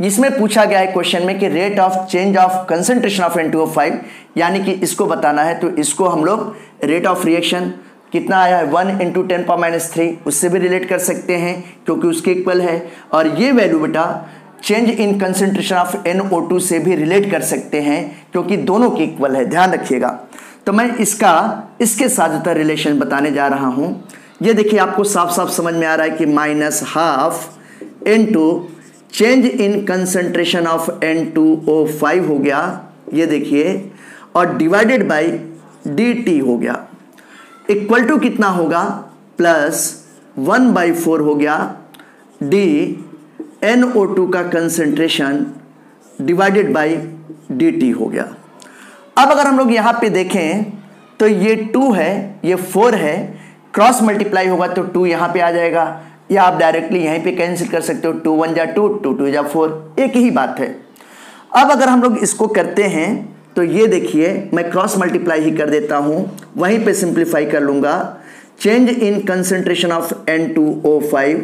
इसमें पूछा गया है क्वेश्चन में कि rate of change of concentration of N2O5, यानी कि इसको बताना है। तो इसको हम लोग रेट ऑफ रिएक्शन कितना आया है 1 इंटू 10⁻³ उससे भी रिलेट कर सकते हैं, क्योंकि उसके इक्वल है। और ये वैल्यू बेटा change in concentration of NO2 से भी रिलेट कर सकते हैं, क्योंकि दोनों के इक्वल है, ध्यान रखिएगा। तो मैं इसके साथ रिलेशन बताने जा रहा हूं। ये देखिए आपको साफ साफ समझ में आ रहा है कि -12 into change in concentration of N2O5 हो गया, ये देखिए, और डिवाइडेड बाय dt हो गया, इक्वल टू कितना होगा +1/4 हो गया d NO2 का कंसंट्रेशन डिवाइडेड बाय dt हो गया। अब अगर हम लोग यहाँ पे देखें तो ये 2 है, ये 4 है, क्रॉस मल्टीप्लाई होगा तो 2 यहाँ पे आ जाएगा, या आप डायरेक्टली यहीं पे कैंसिल कर सकते हो, 2 1 जा 2, 2 2 जा 4, एक ही बात है। अब अगर हम लोग इसको करते हैं तो ये देखिए मैं क्रॉस मल्टीप्लाई ही कर देता हूँ, वहीं पे सिंप्लीफाई कर लूँगा। Change in concentration of N2O5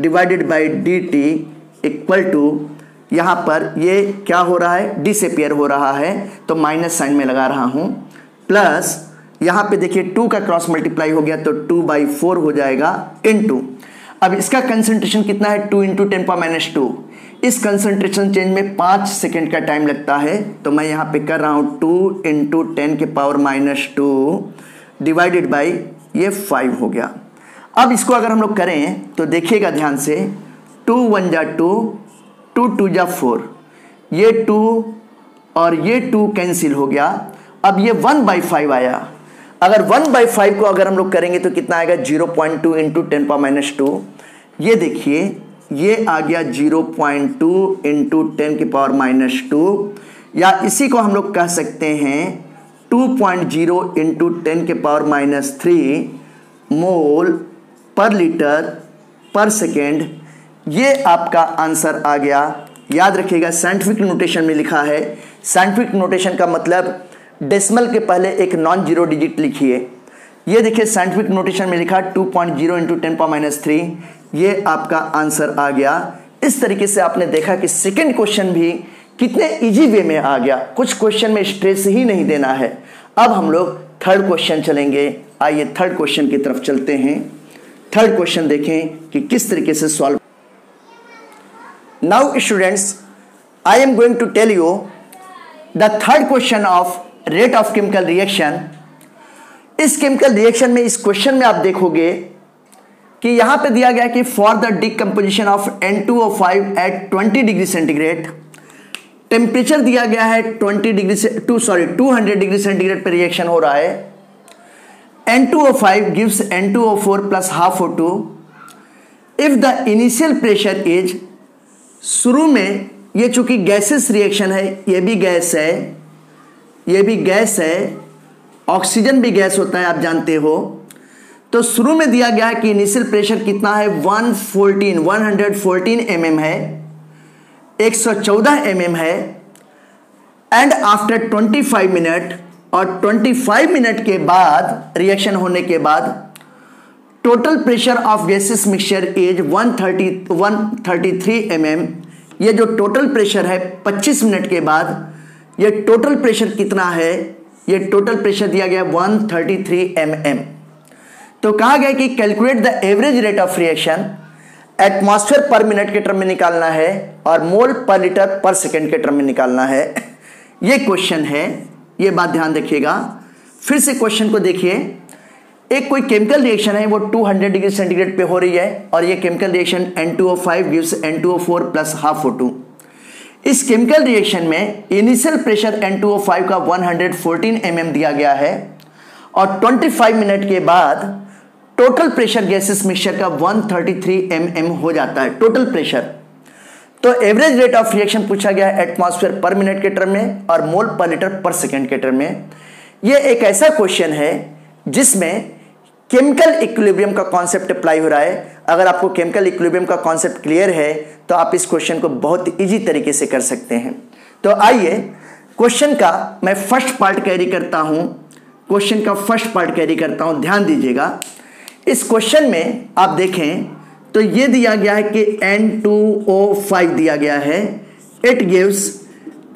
divided by dt equal to, यहाँ पर ये क्या हो रहा है डिसअपीयर हो रहा है तो माइनस साइन में लगा रहा हूँ, प्लस यहाँ पे देखिए 2 का क्रॉस मल्टीप्लाई हो गया तो 2/4 हो जाएगा इनटू, अब इसका कंसंट्रेशन कितना है 2 इंटू 10⁻²। इस कंसंट्रेशन चेंज में 5 सेकेंड का टाइम लगता है, तो मैं यहाँ पे कर रहा हूँ 2 इंटू 10⁻² डिवाइडेड बाई ये 5 हो गया। अब इसको अगर हम लोग करें तो देखिएगा ध्यान से, 2 1 जा 2, 2 2 जा 4, ये 2 और ये 2 कैंसिल हो गया। अब ये 1/5 आया, अगर 1/5 को अगर हम लोग करेंगे तो कितना आएगा 0.2 इंटू 10⁻²। ये देखिए ये आ गया 0.2 इंटू 10⁻², या इसी को हम लोग कह सकते हैं 2.0 इंटू 10⁻³ मोल पर लीटर पर सेकेंड, ये आपका आंसर आ गया। याद रखिएगा साइंटिफिक नोटेशन में लिखा है। साइंटिफिक नोटेशन का मतलब डेसिमल के पहले एक नॉन जीरो डिजिट लिखिए। ये देखिए साइंटिफिक नोटेशन में लिखा 2.0 इंटू 10⁻³, ये आपका आंसर आ गया। इस तरीके से आपने देखा कि सेकेंड क्वेश्चन भी कितने इजी वे में आ गया, कुछ क्वेश्चन में स्ट्रेस ही नहीं देना है। अब हम लोग थर्ड क्वेश्चन चलेंगे। आइए थर्ड क्वेश्चन की तरफ चलते हैं। थर्ड क्वेश्चन देखें कि किस तरीके से solve. Now students, I am going to tell you the third question of rate of chemical reaction. इस केमिकल रिएक्शन में, इस क्वेश्चन में आप देखोगे कि यहां पे दिया गया कि for the decomposition of N2O5 at 20 degree centigrade, temperature दिया गया है 200 डिग्री सेंटीग्रेड पर रिएक्शन हो रहा है। N2O5 gives N2O4 plus half O2 if the initial pressure is, शुरू में ये चूंकि गैसेस रिएक्शन है, ये भी गैस है, ये भी गैस है, ऑक्सीजन भी गैस होता है आप जानते हो। तो शुरू में दिया गया है कि इनिशियल प्रेशर कितना है 114 mm है, 114 mm है। एंड आफ्टर 25 मिनट, और 25 मिनट के बाद रिएक्शन होने के बाद total pressure of gases mixture is 133 mm। ये जो टोटल प्रेशर है 25 मिनट के बाद, ये टोटल प्रेशर कितना है, ये टोटल प्रेशर दिया गया 133 mm। तो कहा गया कि calculate the average rate of reaction, atmosphere पर मिनट के टर्म में निकालना है और मोल पर लीटर पर सेकेंड के टर्म में निकालना है। ये क्वेश्चन है, ये बात ध्यान रखिएगा। फिर से क्वेश्चन को देखिए। एक कोई केमिकल रिएक्शन है, वो 200 डिग्री सेंटीग्रेड पे हो रही है और ये chemical reaction N2O5 gives N2O4 plus half O2। इस केमिकल रिएक्शन में इनिशियल प्रेशर N2O5 का 114 mm दिया गया है और 25 मिनट के बाद टोटल प्रेशर गैसेस मिक्सचर का 133 mm हो जाता है टोटल प्रेशर। तो एवरेज रेट ऑफ रिएक्शन पूछा गया है एटमॉस्फेयर पर मिनट के टर्म में और मोल पर लीटर पर सेकेंड के टर्म में। यह एक ऐसा क्वेश्चन है जिसमें केमिकल इक्विलिब्रियम का कॉन्सेप्ट अप्लाई हो रहा है। अगर आपको केमिकल इक्विलिब्रियम का कॉन्सेप्ट क्लियर है तो आप इस क्वेश्चन को बहुत इजी तरीके से कर सकते हैं। तो आइए क्वेश्चन का मैं फर्स्ट पार्ट कैरी करता हूं, क्वेश्चन का फर्स्ट पार्ट कैरी करता हूं। ध्यान दीजिएगा, इस क्वेश्चन में आप देखें तो ये दिया गया है कि N2O5 दिया गया है, it gives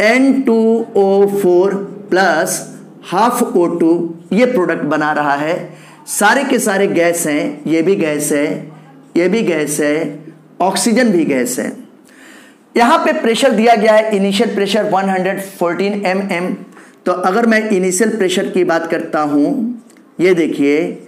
N2O4 plus half O2, ये प्रोडक्ट बना रहा है। सारे के सारे गैस हैं, ये भी गैस है, ये भी गैस है, ऑक्सीजन भी गैस है। यहां पे प्रेशर दिया गया है इनिशियल प्रेशर 114 mm। तो अगर मैं इनिशियल प्रेशर की बात करता हूं, ये देखिए,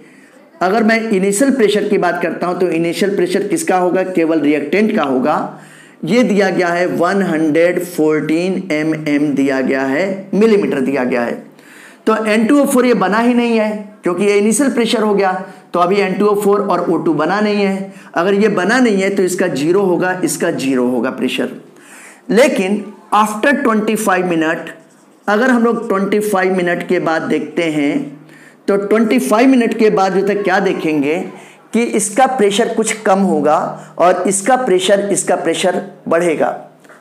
अगर मैं इनिशियल प्रेशर की बात करता हूं तो इनिशियल प्रेशर किसका होगा, केवल रिएक्टेंट का होगा। ये दिया गया है 114 mm दिया गया है, मिलीमीटर दिया गया है। तो N2O4 ये बना ही नहीं है क्योंकि ये इनिशियल प्रेशर हो गया, तो अभी N2O4 और O2 बना नहीं है। अगर ये बना नहीं है तो इसका जीरो होगा, इसका जीरो होगा प्रेशर। लेकिन आफ्टर 25 मिनट, अगर हम लोग 25 मिनट के बाद देखते हैं तो 25 मिनट के बाद जो तक क्या देखेंगे कि इसका प्रेशर कुछ कम होगा और इसका प्रेशर बढ़ेगा।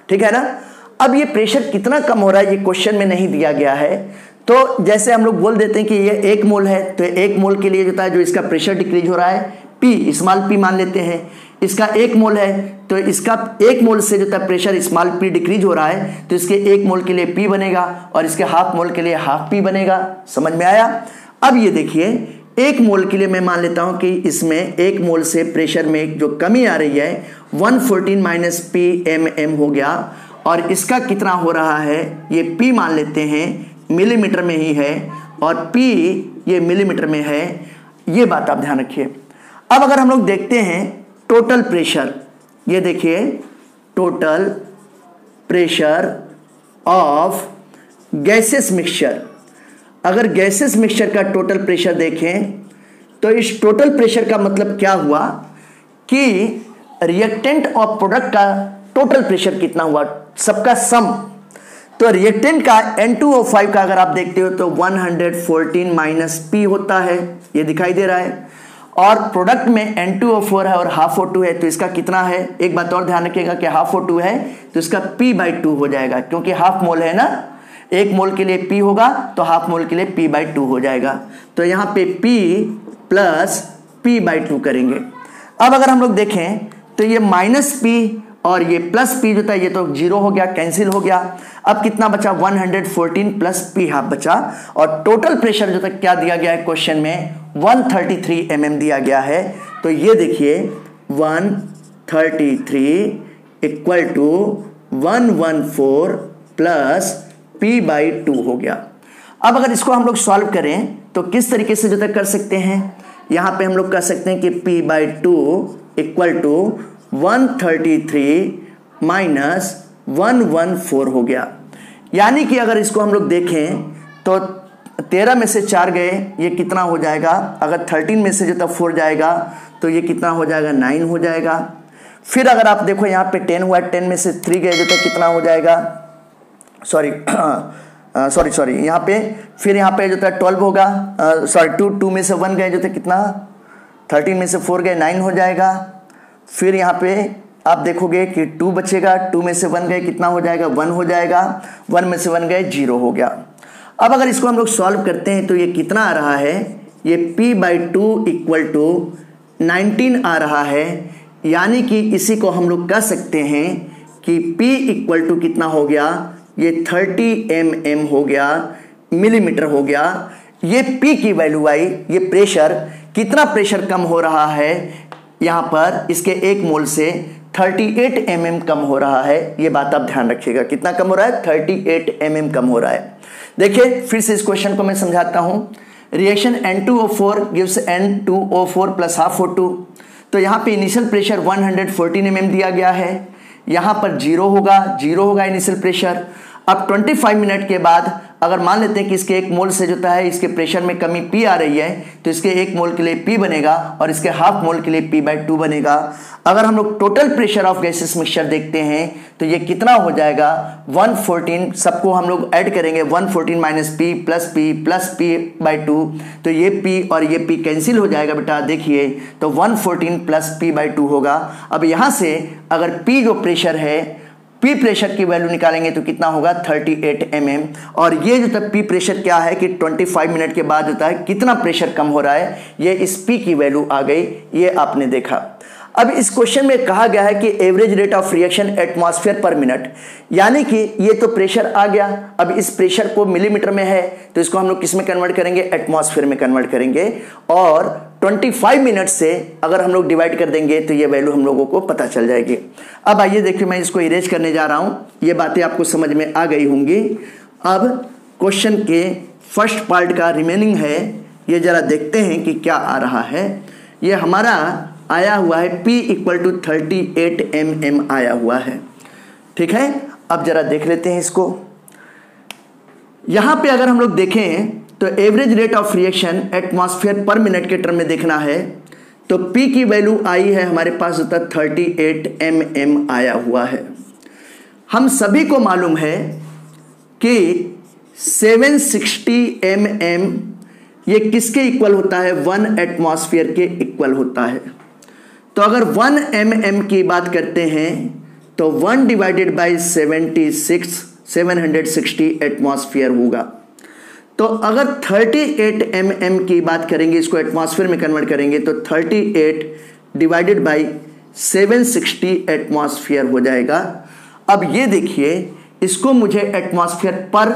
ठीक है ना। अब ये प्रेशर कितना कम हो रहा है ये क्वेश्चन में नहीं दिया गया है। तो जैसे हम लोग बोल देते हैं कि ये 1 मोल है, तो 1 मोल के लिए जो है जो इसका प्रेशर डिक्रीज हो रहा है P, स्मॉल p मान लेते हैं। इसका 1 मोल है तो इसका 1 मोल से जो है प्रेशर स्मॉल p डिक्रीज हो रहा है, तो इसके 1 मोल के लिए P बनेगा और इसके हाफ मोल के लिए हाफ P बनेगा। समझ में आया। अब ये देखिए 1 मोल के लिए मैं मान लेता हूं कि इसमें 1 मोल से प्रेशर में जो कमी आ रही है 114 माइनस P mm हो गया और इसका कितना हो रहा है, ये P मान लेते हैं मिलीमीटर में ही है और P ये मिलीमीटर में है। ये बात आप ध्यान रखिए। अब अगर हम लोग देखते हैं टोटल प्रेशर, ये देखिए total pressure of gases mixture. अगर गैसेस मिक्सचर का टोटल प्रेशर देखें तो इस टोटल प्रेशर का मतलब क्या हुआ कि रिएक्टेंट और प्रोडक्ट का टोटल प्रेशर कितना हुआ, सबका सम। तो रिएक्टेंट का N2O5 का अगर आप देखते हो तो 114 माइनस पी होता है, ये दिखाई दे रहा है। और प्रोडक्ट में N2O4 है और हाफ O2 है, तो इसका कितना है, एक बात और ध्यान रखिएगा कि हाफ O2 है तो इसका P/2 हो जाएगा, क्योंकि हाफ मोल है ना, एक मोल के लिए P होगा तो हाफ मोल के लिए P/2 हो जाएगा। तो यहाँ पे P प्लस P/2 करेंगे। अब अगर हम लोग देखें तो ये माइनस P और ये प्लस P जो था ये तो जीरो हो गया, कैंसिल हो गया। अब कितना बचा, 114 प्लस P हाफ बचा। और टोटल प्रेशर जो था क्या दिया गया है क्वेश्चन में, 133 mm दिया गया है। तो ये देखिए 133 इक्वल टू 114 प्लस P/2 हो गया। अब अगर इसको हम लोग सॉल्व करें तो किस तरीके से जो तक कर सकते हैं, यहां पे हम लोग कह सकते हैं कि P/2 इक्वल टू 133 माइनस 114 हो गया। यानी कि अगर इसको हम लोग देखें तो 13 में से 4 गए, ये कितना हो जाएगा, अगर 13 में से जो तक 4 जाएगा तो ये कितना हो जाएगा, 9 हो जाएगा। फिर अगर आप देखो यहाँ पे 10 हुआ, 10 में से 3 गए जो तक कितना हो जाएगा, सॉरी यहाँ पे, फिर यहाँ पे जो था 12 होगा, सॉरी 2 में से 1 गए जो थे कितना, 13 में से 4 गए 9 हो जाएगा। फिर यहाँ पे आप देखोगे कि 2 बचेगा, 2 में से 1 गए कितना हो जाएगा, 1 हो जाएगा, 1 में से 1 गए 0 हो गया। अब अगर इसको हम लोग सॉल्व करते हैं तो ये कितना आ रहा है, ये P/2 इक्वल टू 19 आ रहा है। यानी कि इसी को हम लोग कह सकते हैं कि P इक्वल टू कितना हो गया, ये 30 mm हो गया, मिलीमीटर हो गया। ये P की वैल्यू आई, ये प्रेशर, कितना प्रेशर कम हो रहा है यहाँ पर, इसके एक मोल से 38 mm कम हो रहा है। ये बात आप ध्यान रखिएगा, कितना कम हो रहा है, 38 mm कम हो रहा है। देखिए फिर से इस क्वेश्चन को मैं समझाता हूं। Reaction N2O4 gives N2O4 plus half O2। तो यहाँ पे इनिशियल प्रेशर 114 mm दिया गया है, यहाँ पर 0 होगा इनिशियल प्रेशर। अब 25 मिनट के बाद अगर मान लेते हैं कि इसके एक मोल से जो है इसके प्रेशर में कमी P आ रही है, तो इसके एक मोल के लिए P बनेगा और इसके हाफ मोल के लिए P/2 बनेगा। अगर हम लोग total pressure of gases mixture देखते हैं तो ये कितना हो जाएगा, 114, सबको हम लोग ऐड करेंगे, 114 माइनस P प्लस P/2, तो ये P और ये P कैंसिल हो जाएगा बेटा, देखिए तो 114 प्लस P/2 होगा। अब यहाँ से अगर P जो प्रेशर है, P प्रेशर की वैल्यू निकालेंगे तो कितना होगा, 38 mm। और ये जो था P प्रेशर क्या है कि 25 मिनट के बाद होता है कितना प्रेशर कम हो रहा है, ये इस P की वैल्यू आ गई, ये आपने देखा। अब इस क्वेश्चन में कहा गया है कि average rate of reaction atmosphere पर मिनट, यानी कि ये तो प्रेशर आ गया। अब इस प्रेशर को मिलीमीटर में है तो इसको हम लोग किस में कन्वर्ट करेंगे, एटमॉस्फेयर में कन्वर्ट करेंगे। और 25 मिनट से अगर हम लोग डिवाइड कर देंगे तो ये वैल्यू हम लोगों को पता चल जाएगी। अब आइए देखिए, मैं इसको इरेज करने जा रहा हूं, ये बातें आपको समझ में आ गई होंगी। अब क्वेश्चन के फर्स्ट पार्ट का रिमेनिंग है, ये जरा देखते हैं कि क्या आ रहा है। ये हमारा आया हुआ है P इक्वल टू 38 mm आया हुआ है, ठीक है। अब जरा देख लेते हैं इसको। यहां पे अगर हम लोग देखें तो average rate of reaction atmosphere पर मिनट के टर्म में देखना है, तो P की वैल्यू आई है हमारे पास होता 38 mm आया हुआ है। हम सभी को मालूम है कि 760 mm ये किसके इक्वल होता है, 1 एटमॉस्फेयर के इक्वल होता है। तो अगर 1 mm की बात करते हैं तो 1 डिवाइडेड बाई 760 एटमॉस्फेयर होगा। तो अगर 38 mm की बात करेंगे, इसको एटमॉस्फेयर में कन्वर्ट करेंगे तो 38 डिवाइडेड बाई 760 एटमॉस्फेयर हो जाएगा। अब ये देखिए, इसको मुझे एटमॉस्फेयर पर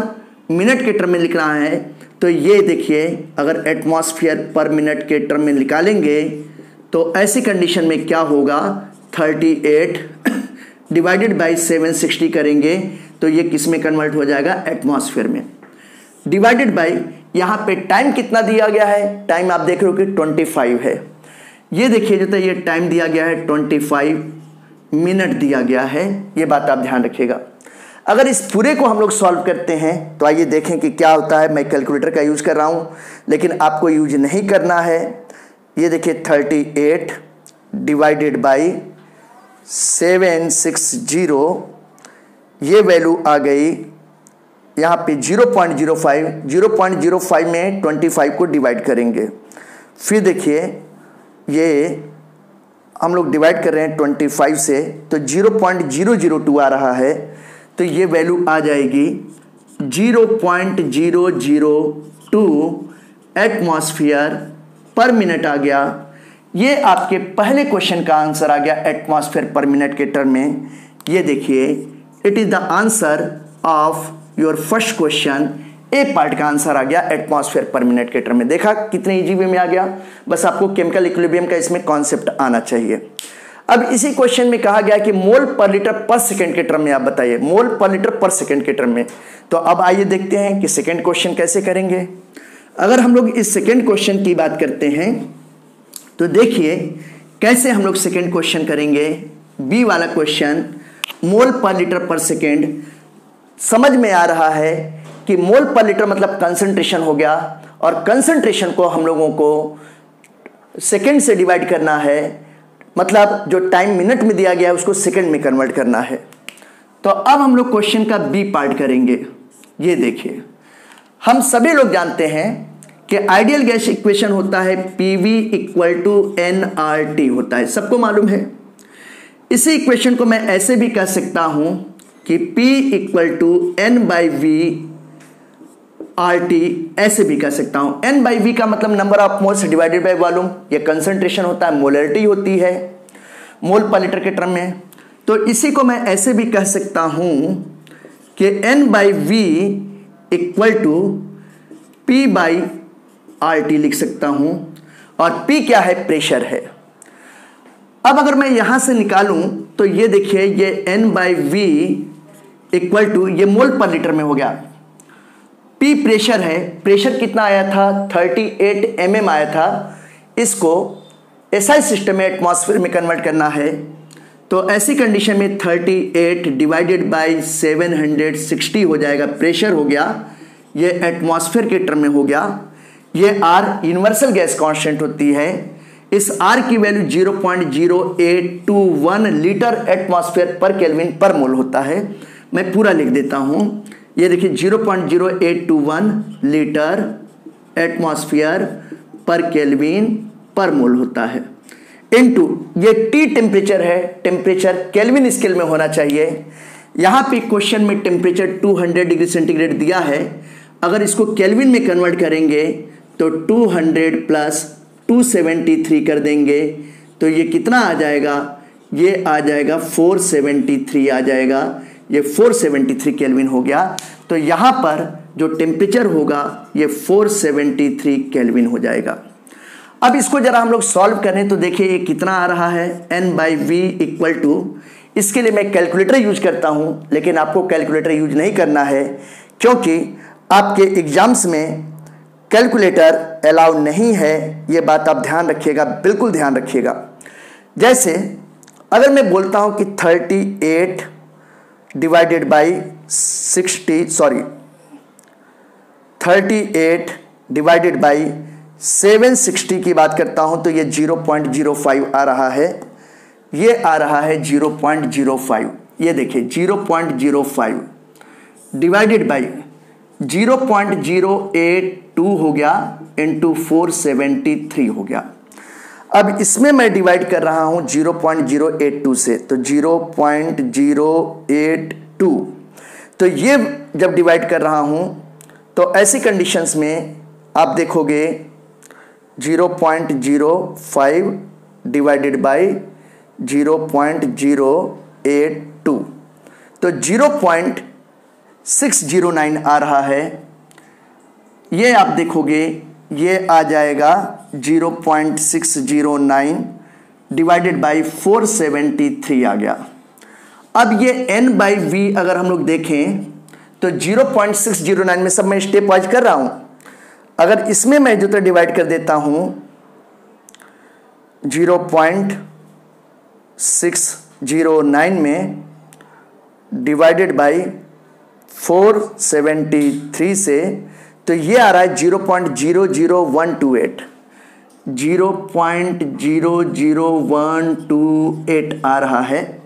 मिनट के टर्म में लिखना है, तो ये देखिए अगर एटमॉस्फेयर पर मिनट के टर्म में निकालेंगे तो ऐसी कंडीशन में क्या होगा, 38 डिवाइडेड बाई 760 करेंगे तो ये किस में कन्वर्ट हो जाएगा, एटमॉस्फेयर में। डिवाइडेड बाई यहाँ पे टाइम कितना दिया गया है, टाइम आप देख रहे हो कि 25 है। ये देखिए जो तो ये टाइम दिया गया है 25 मिनट दिया गया है, ये बात आप ध्यान रखिएगा। अगर इस पूरे को हम लोग सॉल्व करते हैं तो आइए देखें कि क्या होता है। मैं कैलकुलेटर का यूज कर रहा हूँ, लेकिन आपको यूज नहीं करना है। ये देखिए 38 डिवाइडेड बाई 760, ये वैल्यू आ गई यहाँ पे 0.05 में 25 को डिवाइड करेंगे। फिर देखिए ये हम लोग डिवाइड कर रहे हैं 25 से, तो 0.002 आ रहा है, तो ये वैल्यू आ जाएगी 0.002 एटमॉस्फेयर पर मिनट आ गया। ये आपके पहले क्वेश्चन का आंसर आ गया एटमॉस्फेयर पर मिनट के टर्म में। ये देखिए it is the answer of your first question, A part का आंसर आ गया एटमॉस्फेयर पर मिनट के टर्म में। देखा कितने इजी वे में आ गया, बस आपको केमिकल इक्विलिब्रियम का इसमें कॉन्सेप्ट आना चाहिए। अब इसी क्वेश्चन में कहा गया कि मोल पर लीटर पर सेकंड के टर्म में आप बताइए, मोल पर लीटर पर सेकंड के टर्म में। तो अब आइए देखते हैं कि सेकंड क्वेश्चन कैसे करेंगे। अगर हम लोग इस सेकंड क्वेश्चन की बात करते हैं तो देखिए कैसे हम लोग सेकंड क्वेश्चन करेंगे। बी वाला क्वेश्चन मोल पर लीटर पर सेकंड, समझ में आ रहा है कि मोल पर लीटर मतलब कंसंट्रेशन हो गया, और कंसंट्रेशन को हम लोगों को सेकंड से डिवाइड करना है, मतलब जो टाइम मिनट में दिया गया है उसको सेकंड में कन्वर्ट करना है। तो अब हम लोग क्वेश्चन का बी पार्ट करेंगे। ये देखिए हम सभी लोग जानते हैं कि आइडियल गैस इक्वेशन होता है PV = nRT होता है, सबको मालूम है। इसी इक्वेशन को मैं ऐसे भी कह सकता हूं कि P = N/V/RT, ऐसे भी कह सकता हूं। N/V का मतलब number of moles divided by volume, ये कंसंट्रेशन होता है, मोलरिटी होती है मोल पर लीटर के टर्म में। तो इसी को मैं ऐसे भी कह सकता हूं कि N/V = P/RT लिख सकता हूं, और P क्या है, प्रेशर है। अब अगर मैं यहां से निकालूं तो ये देखिए ये N/V = ये मोल पर लीटर में हो गया, P प्रेशर है, प्रेशर कितना आया था 38 mm आया था, इसको SI सिस्टम में एटमॉस्फेयर में कन्वर्ट करना है। तो ऐसी कंडीशन में 38 डिवाइडेड बाय 760 हो जाएगा, प्रेशर हो गया, ये एटमॉस्फेयर के टर्म में हो गया। ये R यूनिवर्सल गैस कांस्टेंट होती है, इस R की वैल्यू 0.0821 लीटर एटमॉस्फेयर पर केल्विन पर मोल होता है। मैं पूरा लिख देता हूं, ये देखिए 0.0821 लीटर एटमॉस्फेयर पर केल्विन पर मोल होता है, इनटू ये T टेम्परेचर है, टेम्परेचर केल्विन स्केल में होना चाहिए। यहां पे क्वेश्चन में टेम्परेचर 200 डिग्री सेंटीग्रेड दिया है, अगर इसको केल्विन में कन्वर्ट करेंगे तो 200 प्लस 273 कर देंगे, तो ये कितना आ जाएगा, ये आ जाएगा 473 आ जाएगा, ये 473 केल्विन हो गया। तो यहाँ पर जो टेम्परेचर होगा ये 473 केल्विन हो जाएगा। अब इसको जरा हम लोग सॉल्व करें तो देखिए ये कितना आ रहा है, N/V = इसके लिए मैं कैलकुलेटर यूज करता हूं, लेकिन आपको कैलकुलेटर यूज नहीं करना है क्योंकि आपके एग्जाम्स में कैलकुलेटर अलाउ नहीं है, ये बात आप ध्यान रखिएगा, बिल्कुल ध्यान रखिएगा। जैसे अगर मैं बोलता हूं कि 38 डिवाइडेड बाई 760 की बात करता हूं तो ये 0.05 आ रहा है, ये आ रहा है 0.05, ये देखिए 0.05 डिवाइडेड बाई 0.082 हो गया इंटू 473 हो गया। अब इसमें मैं डिवाइड कर रहा हूं 0.082 से, तो 0.082, तो ये जब डिवाइड कर रहा हूं तो ऐसी कंडीशंस में आप देखोगे 0.05 डिवाइडेड बाई 0.082, तो 0.609 आ रहा है। ये आप देखोगे ये आ जाएगा 0.609 डिवाइडेड बाई 473 आ गया। अब ये N/V अगर हम लोग देखें तो 0.609 में सब मैं स्टेप वाइज कर रहा हूं, अगर इसमें मैं जो तो डिवाइड कर देता हूं 0.609 में डिवाइडेड बाई 473 से, तो ये आ रहा है 0.00128, 0.00128 आ रहा है।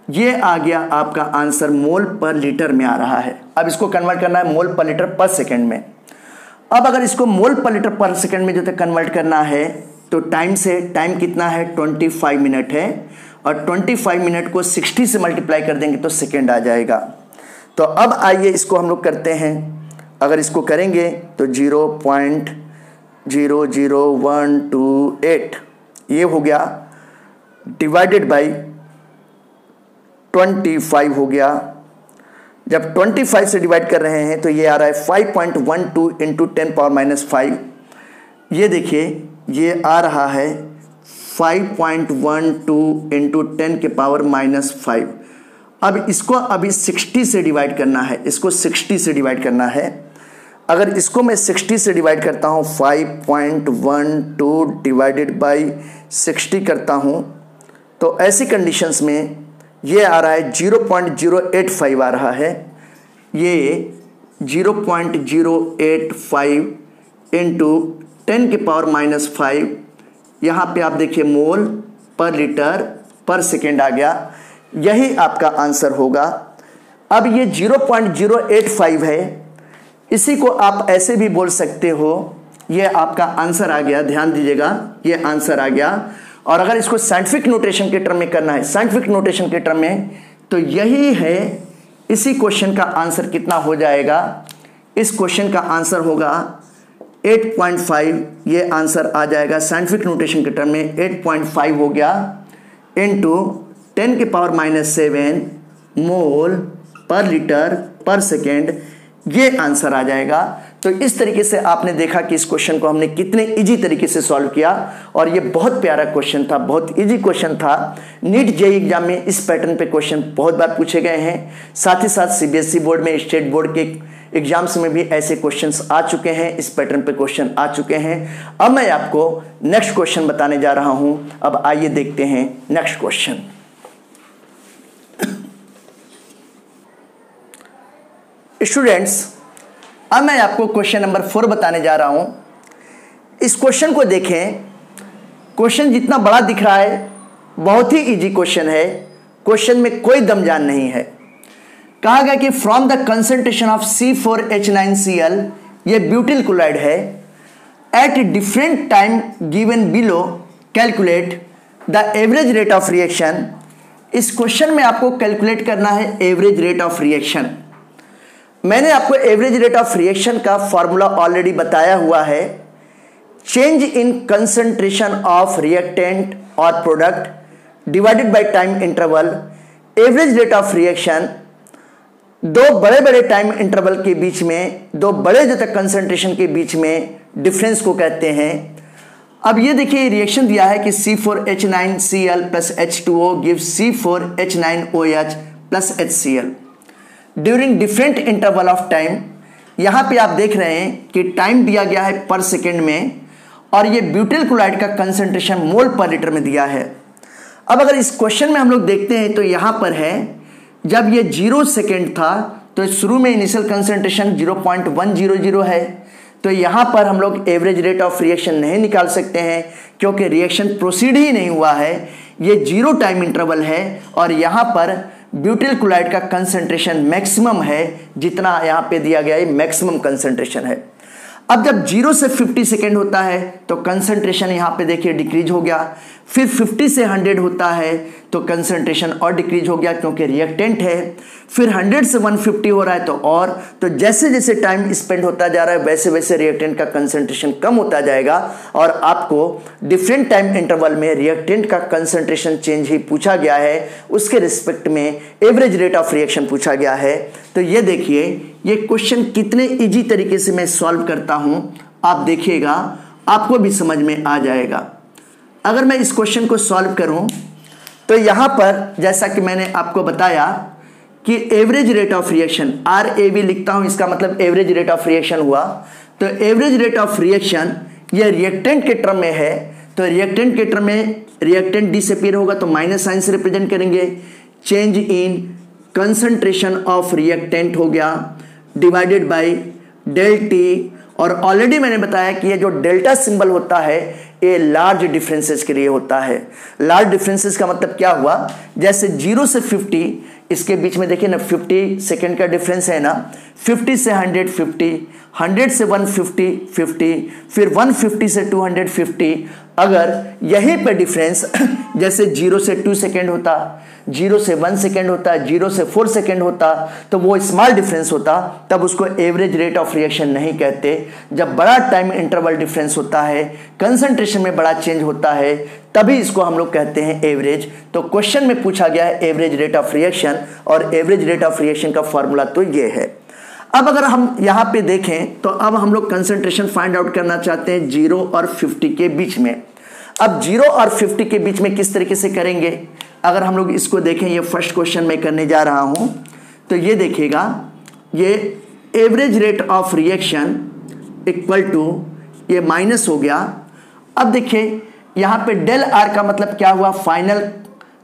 ये आ गया आपका आंसर मोल पर लीटर में आ रहा है। अब इसको कन्वर्ट करना है मोल पर लीटर पर सेकंड में। अब अगर इसको मोल पर लीटर पर सेकंड में जो है कन्वर्ट करना है तो टाइम कितना है 25 मिनट है, और 25 मिनट को 60 से मल्टीप्लाई कर देंगे तो सेकंड आ जाएगा। तो अब आइए इसको हम लोग करते हैं। अगर इसको करेंगे तो 0.00128 ये हो गया, डिवाइडेड बाई 25 हो गया। जब 25 से डिवाइड कर रहे हैं तो ये आ रहा है 5.12 इंटू 10⁻⁵। ये देखिए ये आ रहा है 5.12 इंटू 10⁻⁵। अब इसको अभी 60 से डिवाइड करना है, इसको 60 से डिवाइड करना है। अगर इसको मैं 60 से डिवाइड करता हूँ, 5.12 डिवाइडेड बाई 60 करता हूँ, तो ऐसी कंडीशंस में ये आ रहा है 0.085 आ रहा है। ये 0.085 इंटू 10⁻⁵, यहाँ पे आप देखिए मोल पर लीटर पर सेकेंड आ गया। यही आपका आंसर होगा। अब ये 0.085 है, इसी को आप ऐसे भी बोल सकते हो, ये आपका आंसर आ गया। ध्यान दीजिएगा ये आंसर आ गया। और अगर इसको साइंटिफिक नोटेशन के टर्म में करना है, साइंटिफिक नोटेशन के टर्म में, तो यही है। इसी क्वेश्चन का आंसर कितना हो जाएगा? इस क्वेश्चन का आंसर होगा 8.5। ये आंसर आ जाएगा साइंटिफिक नोटेशन के टर्म में 8.5 हो गया इंटू 10⁻⁷ मोल पर लीटर पर सेकेंड, ये आंसर आ जाएगा। तो इस तरीके से आपने देखा कि इस क्वेश्चन को हमने कितने इजी तरीके से सॉल्व किया, और ये बहुत प्यारा क्वेश्चन था, बहुत इजी क्वेश्चन था। नीट जेईई एग्जाम में इस पैटर्न पे क्वेश्चन बहुत बार पूछे गए हैं। साथ ही साथ सीबीएसई बोर्ड में, स्टेट बोर्ड के एग्जाम्स में भी ऐसे क्वेश्चंस आ चुके हैं, इस पैटर्न पे क्वेश्चन आ चुके हैं। अब मैं आपको नेक्स्ट क्वेश्चन बताने जा रहा हूं। अब आइए देखते हैं नेक्स्ट क्वेश्चन। स्टूडेंट्स, अब मैं आपको क्वेश्चन नंबर 4 बताने जा रहा हूं। इस क्वेश्चन को देखें। क्वेश्चन जितना बड़ा दिख रहा है, बहुत ही इजी क्वेश्चन है। क्वेश्चन में कोई दमजान नहीं है। कहा गया कि from the concentration of C4H9Cl, ये ब्यूटिल क्लोराइड है, at different time given below calculate the average rate of reaction. इस क्वेश्चन में आपको कैलकुलेट करना है एवरेज रेट ऑफ रिएक्शन। मैंने आपको एवरेज रेट ऑफ रिएक्शन का फॉर्मूला ऑलरेडी बताया हुआ है। Change in concentration of reactant और product divided by time interval. Average rate of reaction दो बड़े बड़े टाइम इंटरवल के बीच में, दो बड़े जो तक कंसंट्रेशन के बीच में डिफरेंस को कहते हैं। अब ये देखिए रिएक्शन दिया है कि C4H9Cl plus H2O gives C4H9OH plus HCl during different interval of time. यहां पे आप देख रहे हैं कि टाइम दिया गया है पर सेकेंड में, और ये ब्यूटिल क्लोराइड का कंसंट्रेशन मोल पर लीटर में दिया है। अब अगर इस क्वेश्चन में हम लोग देखते हैं तो यहां पर है, जब ये 0 सेकेंड था तो शुरू में इनिशियल कंसंट्रेशन 0.100 है। तो यहां पर हम लोग एवरेज रेट ऑफ रिएक्शन नहीं निकाल सकते हैं, क्योंकि रिएक्शन प्रोसीड ही नहीं हुआ है। ये 0 टाइम इंटरवल है, और यहां पर ब्यूटिल क्लोराइड का कंसंट्रेशन मैक्सिमम है, जितना यहाँ पे दिया गया है मैक्सिमम कंसंट्रेशन है। अब जब 0 से 50 सेकेंड होता है तो कंसंट्रेशन यहाँ पे देखिए डिक्रीज हो गया। फिर 50 से 100 होता है तो कंसंट्रेशन और डिक्रीज हो गया, क्योंकि रिएक्टेंट है। फिर 100 से 150 हो रहा है तो जैसे जैसे टाइम स्पेंड होता जा रहा है वैसे वैसे रिएक्टेंट का कंसंट्रेशन कम होता जाएगा, और आपको डिफरेंट टाइम इंटरवल में रिएक्टेंट का कंसंट्रेशन चेंज ही पूछा गया है, उसके रिस्पेक्ट में एवरेज रेट ऑफ रिएक्शन पूछा गया है। तो ये देखिए ये क्वेश्चन कितने इजी तरीके से मैं सॉल्व करता हूं, आप देखिएगा आपको भी समझ में आ जाएगा। अगर मैं इस क्वेश्चन को सॉल्व करूं तो यहां पर जैसा कि मैंने आपको बताया कि average rate of reaction RAV लिखता हूं, इसका मतलब एवरेज रेट ऑफ रिएक्शन हुआ। तो एवरेज रेट ऑफ रिएक्शन ये रिएक्टेंट के टर्म में है, तो रिएक्टेंट के टर्म में रिएक्टेंट डिसअपीयर होगा तो माइनस साइन से रिप्रेजेंट करेंगे। Change in concentration of reactant हो गया डिवाइडेड बाय डेल टी, और ऑलरेडी मैंने बताया कि ये जो डेल्टा सिंबल होता है ये लार्ज डिफरेंसेस के लिए होता है। लार्ज डिफरेंसेस का मतलब क्या हुआ, जैसे 0 से 50 इसके बीच में देखिए ना 50 सेकेंड का डिफरेंस है ना, 50 से 150, 100 से 150, 50, फिर 150 से 250। अगर यहीं पे डिफरेंस जैसे 0 से 2 सेकेंड होता, 0 से 1 सेकेंड होता, 0 से 4 सेकेंड होता, तो वो स्मॉल डिफरेंस होता, तब उसको एवरेज रेट ऑफ रिएक्शन नहीं कहते। जब बड़ा टाइम इंटरवल डिफरेंस होता है, कंसंट्रेशन में बड़ा चेंज होता है, तभी इसको हम लोग कहते हैं एवरेज। तो क्वेश्चन में पूछा गया है एवरेज रेट ऑफ रिएक्शन, और एवरेज रेट ऑफ रिएक्शन का फॉर्मूला तो ये है। अब अगर हम यहाँ पे देखें तो अब हम लोग कंसंट्रेशन फाइंड आउट करना चाहते हैं 0 और 50 के बीच में। अब 0 और 50 के बीच में किस तरीके से करेंगे, अगर हम लोग इसको देखें, ये फर्स्ट क्वेश्चन मैं करने जा रहा हूं, तो ये देखिएगा, ये average rate of reaction equal to ये माइनस हो गया। अब देखिए यहाँ पे डेल आर का मतलब क्या हुआ, final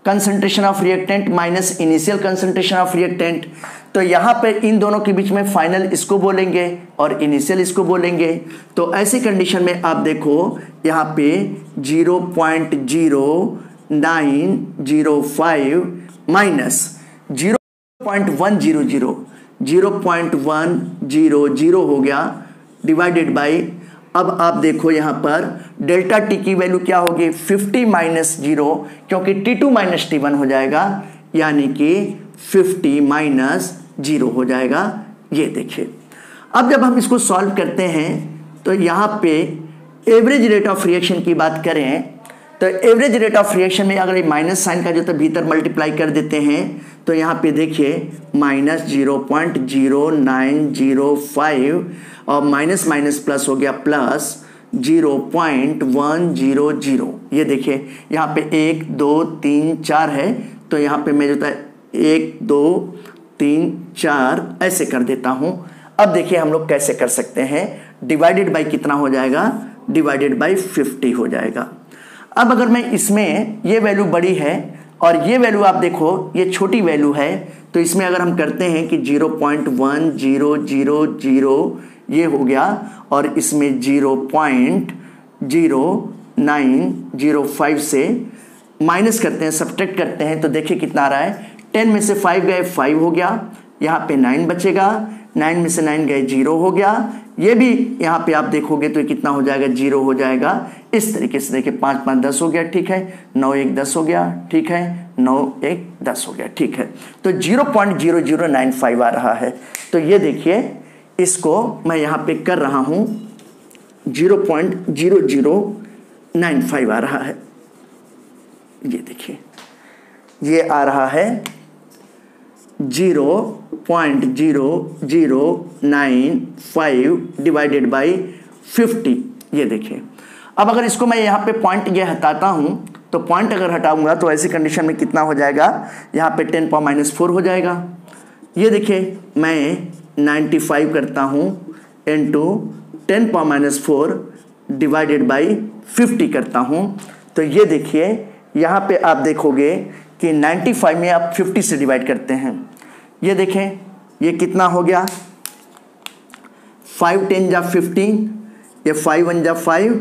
concentration of reactant minus initial concentration of reactant. तो यहाँ पे इन दोनों के बीच में फाइनल इसको बोलेंगे और इनिशियल इसको बोलेंगे। तो ऐसी कंडीशन में आप देखो यहाँ पे 0.0905 माइनस 0.100, 0.100 हो गया डिवाइडेड बाई, अब आप देखो यहाँ पर डेल्टा टी की वैल्यू क्या होगी, 50 माइनस 0, क्योंकि T2 माइनस T1 हो जाएगा, यानी कि 50 माइनस 0 हो जाएगा। ये देखिए, अब जब हम इसको सॉल्व करते हैं तो यहाँ पे एवरेज रेट ऑफ रिएक्शन की बात करें तो एवरेज रेट ऑफ रिएक्शन में अगर माइनस साइन का जो तो भीतर मल्टीप्लाई कर देते हैं, तो यहाँ पे देखिए माइनस 0.0905 और माइनस माइनस प्लस हो गया प्लस 0.100। ये देखिए यहाँ पे 1 2 3 4 है, तो यहाँ पे मैं जो था 1 2 3 4 ऐसे कर देता हूँ। अब देखिए हम लोग कैसे कर सकते हैं, डिवाइडेड बाई कितना हो जाएगा, डिवाइडेड बाई 50 हो जाएगा। अब अगर मैं इसमें ये वैल्यू बड़ी है और ये वैल्यू आप देखो ये छोटी वैल्यू है, तो इसमें अगर हम करते हैं कि 0.1000 ये हो गया और इसमें 0.0905 से माइनस करते हैं, सब्ट्रैक्ट करते हैं, तो देखिए कितना आ रहा है, 10 में से 5 गए 5 हो गया, यहाँ पे 9 बचेगा, 9 में से 9 गए 0 हो गया, ये भी यहाँ पे आप देखोगे तो कितना हो जाएगा, 0 हो जाएगा। इस तरीके से देखिए 5 5 10 हो गया, ठीक है, 9 1 10 हो गया, ठीक है, 9 1 10 हो गया, ठीक है। तो 0.0095 आ रहा है। तो ये देखिए इसको मैं यहाँ पे कर रहा हूँ, 0.0095 आ रहा है। ये देखिए ये आ रहा है 0.0095 डिवाइडेड बाई 50। ये देखिए, अब अगर इसको मैं यहाँ पे पॉइंट ये हटाता हूँ, तो पॉइंट अगर हटाऊंगा तो ऐसी कंडीशन में कितना हो जाएगा, यहाँ पे 10⁻⁴ हो जाएगा। ये देखिए मैं 95 करता हूँ इंटू 10⁻⁴ डिवाइडेड बाई 50 करता हूँ, तो ये देखिए यहाँ पे आप देखोगे कि 95 में आप 50 से डिवाइड करते हैं। ये देखें ये कितना हो गया, 5 10 जा 15, ये 5 1 जा 5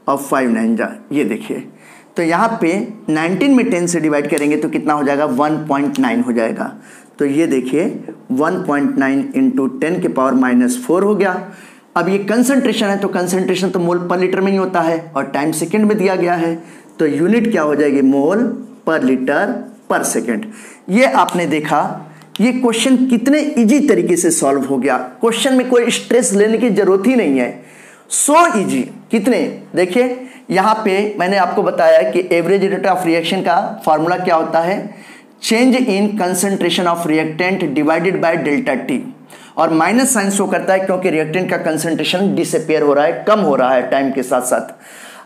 और 5 9 जा, ये देखिए। तो यहाँ पे 19 में 10 से डिवाइड करेंगे तो कितना हो जाएगा, 1.9 हो जाएगा। तो ये देखिए 1.9 इंटू 10 के पावर -4 हो गया। अब ये कंसंट्रेशन है, तो कंसंट्रेशन तो मोल पर लीटर में ही होता है और टाइम सेकेंड में दिया गया है, तो यूनिट क्या हो जाएगी, मोल पर लीटर पर सेकेंड। ये आपने देखा ये क्वेश्चन कितने इजी तरीके से सॉल्व हो गया। क्वेश्चन में कोई स्ट्रेस लेने की जरूरत ही नहीं है, सो इजी। कितने, देखिए यहाँ पे मैंने आपको बताया कि एवरेज रेट ऑफ रिएक्शन का फॉर्मूला क्या होता है, change in concentration of reactant divided by delta T, और माइनस साइन शो करता है क्योंकि रिएक्टेंट का कंसंट्रेशन डिसअपियर हो रहा है, कम हो रहा है टाइम के साथ साथ।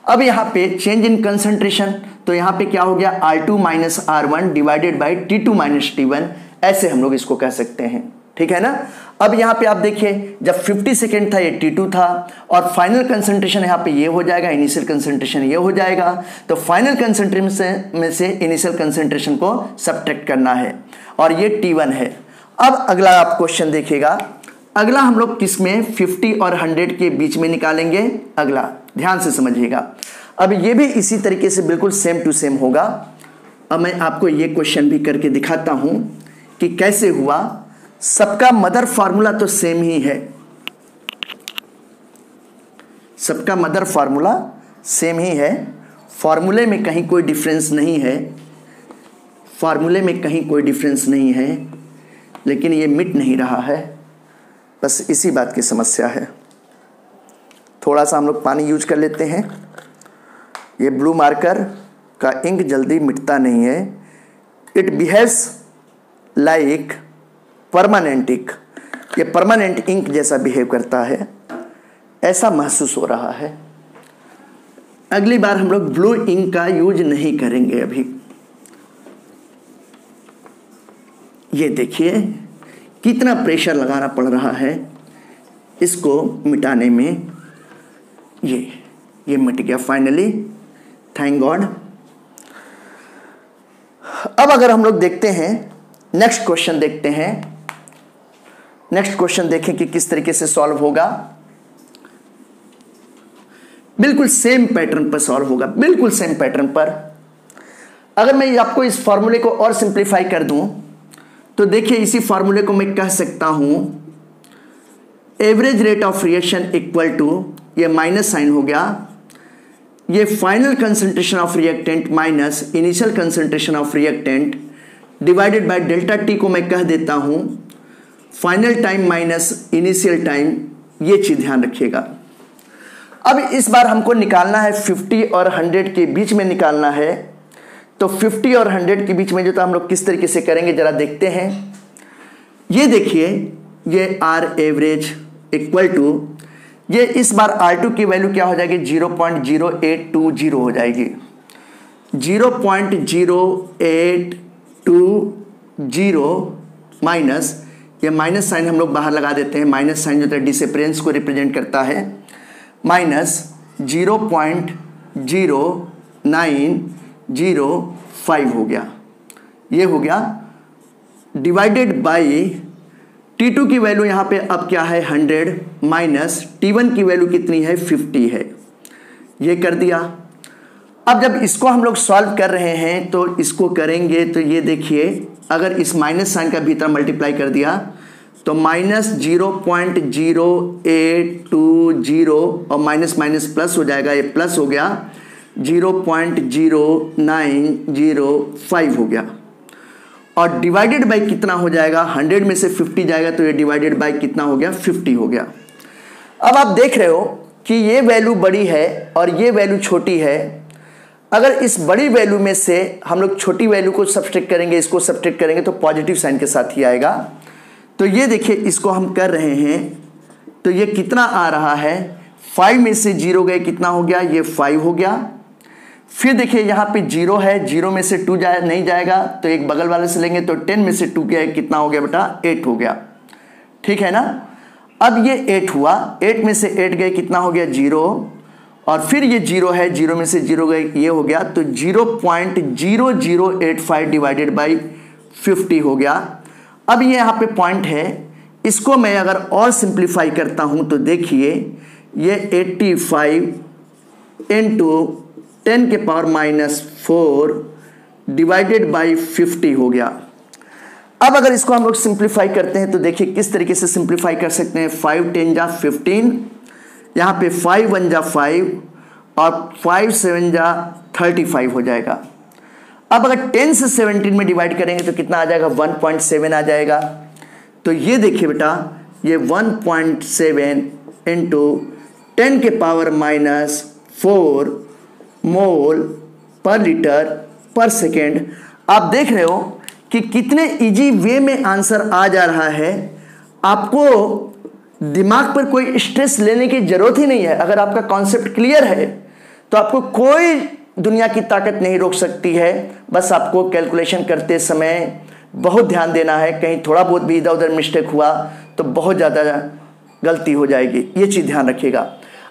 अब यहाँ पे चेंज इन कंसंट्रेशन, तो यहाँ पे क्या हो गया, R2 minus R1 divided by T2 minus T1, ऐसे हम लोग इसको कह सकते हैं, ठीक है ना। अब यहाँ पे आप देखिए जब 50 सेकेंड था ये T2 था, और फाइनल कंसंट्रेशन यहाँ पे ये हो जाएगा, इनिशियल कंसंट्रेशन ये हो जाएगा, तो फाइनल कंसंट्रेशन में से इनिशियल कंसंट्रेशन को सब्ट्रैक्ट करना है, और ये T1 है। अब अगला आप क्वेश्चन देखिएगा, अगला हम लोग किसमें 50 और 100 के बीच में निकालेंगे। अगला ध्यान से समझिएगा, अब ये भी इसी तरीके से बिल्कुल सेम टू सेम होगा। अब मैं आपको ये क्वेश्चन भी करके दिखाता हूं कि कैसे हुआ। सबका मदर फार्मूला तो सेम ही है, सबका मदर फार्मूला सेम ही है, फार्मूले में कहीं कोई डिफरेंस नहीं है, फार्मूले में कहीं कोई डिफरेंस नहीं है, लेकिन ये मिट नहीं रहा है, बस इसी बात की समस्या है। थोड़ा सा हम लोग पानी यूज कर लेते हैं। ये ब्लू मार्कर का इंक जल्दी मिटता नहीं है, it behaves like permanent ink, ये परमानेंट इंक जैसा बिहेव करता है, ऐसा महसूस हो रहा है। अगली बार हम लोग ब्लू इंक का यूज नहीं करेंगे। अभी ये देखिए कितना प्रेशर लगाना पड़ रहा है इसको मिटाने में। ये मिट गया फाइनली, थैंक गॉड। अब अगर हम लोग देखते हैं नेक्स्ट क्वेश्चन, देखते हैं नेक्स्ट क्वेश्चन, देखें कि किस तरीके से सॉल्व होगा। बिल्कुल सेम पैटर्न पर सॉल्व होगा, बिल्कुल सेम पैटर्न पर। अगर मैं आपको इस फॉर्मूले को और सिंप्लीफाई कर दूं तो देखिए इसी फॉर्मूले को मैं कह सकता हूं average rate of reaction equal to, ये माइनस साइन हो गया, ये final concentration of reactant minus initial concentration of reactant divided by delta t को मैं कह देता हूं final time minus initial time. ये चीज ध्यान रखिएगा। अब इस बार हमको निकालना है 50 और 100 के बीच में निकालना है। तो 50 और 100 के बीच में जो तो हम लोग किस तरीके से करेंगे जरा देखते हैं। ये देखिए, ये आर एवरेज इक्वल टू, ये इस बार R2 की वैल्यू क्या हो जाएगी, 0.0820 हो जाएगी, 0.0820 माइनस, ये माइनस साइन हम लोग बाहर लगा देते हैं, माइनस साइन जो है डिसअपियरेंस को रिप्रेजेंट करता है, माइनस 0.0905 हो गया, ये हो गया, डिवाइडेड बाई T2 की वैल्यू यहाँ पे अब क्या है 100 माइनस T1 की वैल्यू कितनी है 50 है, ये कर दिया। अब जब इसको हम लोग सॉल्व कर रहे हैं तो इसको करेंगे तो ये देखिए, अगर इस माइनस साइन का भीतर मल्टीप्लाई कर दिया तो माइनस 0.0820 और माइनस माइनस प्लस हो जाएगा, ये प्लस हो गया, 0.0905 हो गया। और डिवाइडेड बाय कितना हो जाएगा, 100 में से 50 जाएगा तो ये डिवाइडेड बाय कितना हो गया, 50 हो गया। अब आप देख रहे हो कि ये वैल्यू बड़ी है और ये वैल्यू छोटी है। अगर इस बड़ी वैल्यू में से हम लोग छोटी वैल्यू को सब्ट्रैक्ट करेंगे, इसको सब्ट्रैक्ट करेंगे तो पॉजिटिव साइन के साथ ही आएगा। तो ये देखिए, इसको हम कर रहे हैं तो ये कितना आ रहा है, 5 में से 0 गए, कितना हो गया, ये 5 हो गया। फिर देखिए यहाँ पे 0 है, 0 में से 2 नहीं जाएगा तो एक बगल वाले से लेंगे तो 10 में से 2 गया, कितना हो गया बेटा, 8 हो गया, ठीक है ना। अब ये 8 हुआ, 8 में से 8 गए, कितना हो गया, 0, और फिर ये 0 है, 0 में से 0 गए, ये हो गया, तो 0.0085 डिवाइडेड बाई 50 हो गया। अब ये यहाँ पे पॉइंट है, इसको मैं अगर और सिंप्लीफाई करता हूँ तो देखिए ये 85 इंटू 10 के पावर माइनस 4 डिवाइडेड बाई 50 हो गया। अब अगर इसको हम लोग सिंप्लीफाई करते हैं तो देखिए किस तरीके से सिंप्लीफाई कर सकते हैं, 5 10 जा 15, यहाँ पे 5 1 जा 5 और 5 7 जा 35 हो जाएगा। अब अगर 10 से 17 में डिवाइड करेंगे तो कितना आ जाएगा, 1.7 आ जाएगा। तो ये देखिए बेटा, ये 1.7 इंटू 10 के पावर माइनस 4 मोल पर लीटर पर सेकेंड। आप देख रहे हो कि कितने इजी वे में आंसर आ जा रहा है। आपको दिमाग पर कोई स्ट्रेस लेने की जरूरत ही नहीं है। अगर आपका कॉन्सेप्ट क्लियर है तो आपको कोई दुनिया की ताकत नहीं रोक सकती है। बस आपको कैलकुलेशन करते समय बहुत ध्यान देना है, कहीं थोड़ा बहुत भी इधर उधर मिस्टेक हुआ तो बहुत ज़्यादा गलती हो जाएगी, ये चीज़ ध्यान रखिएगा।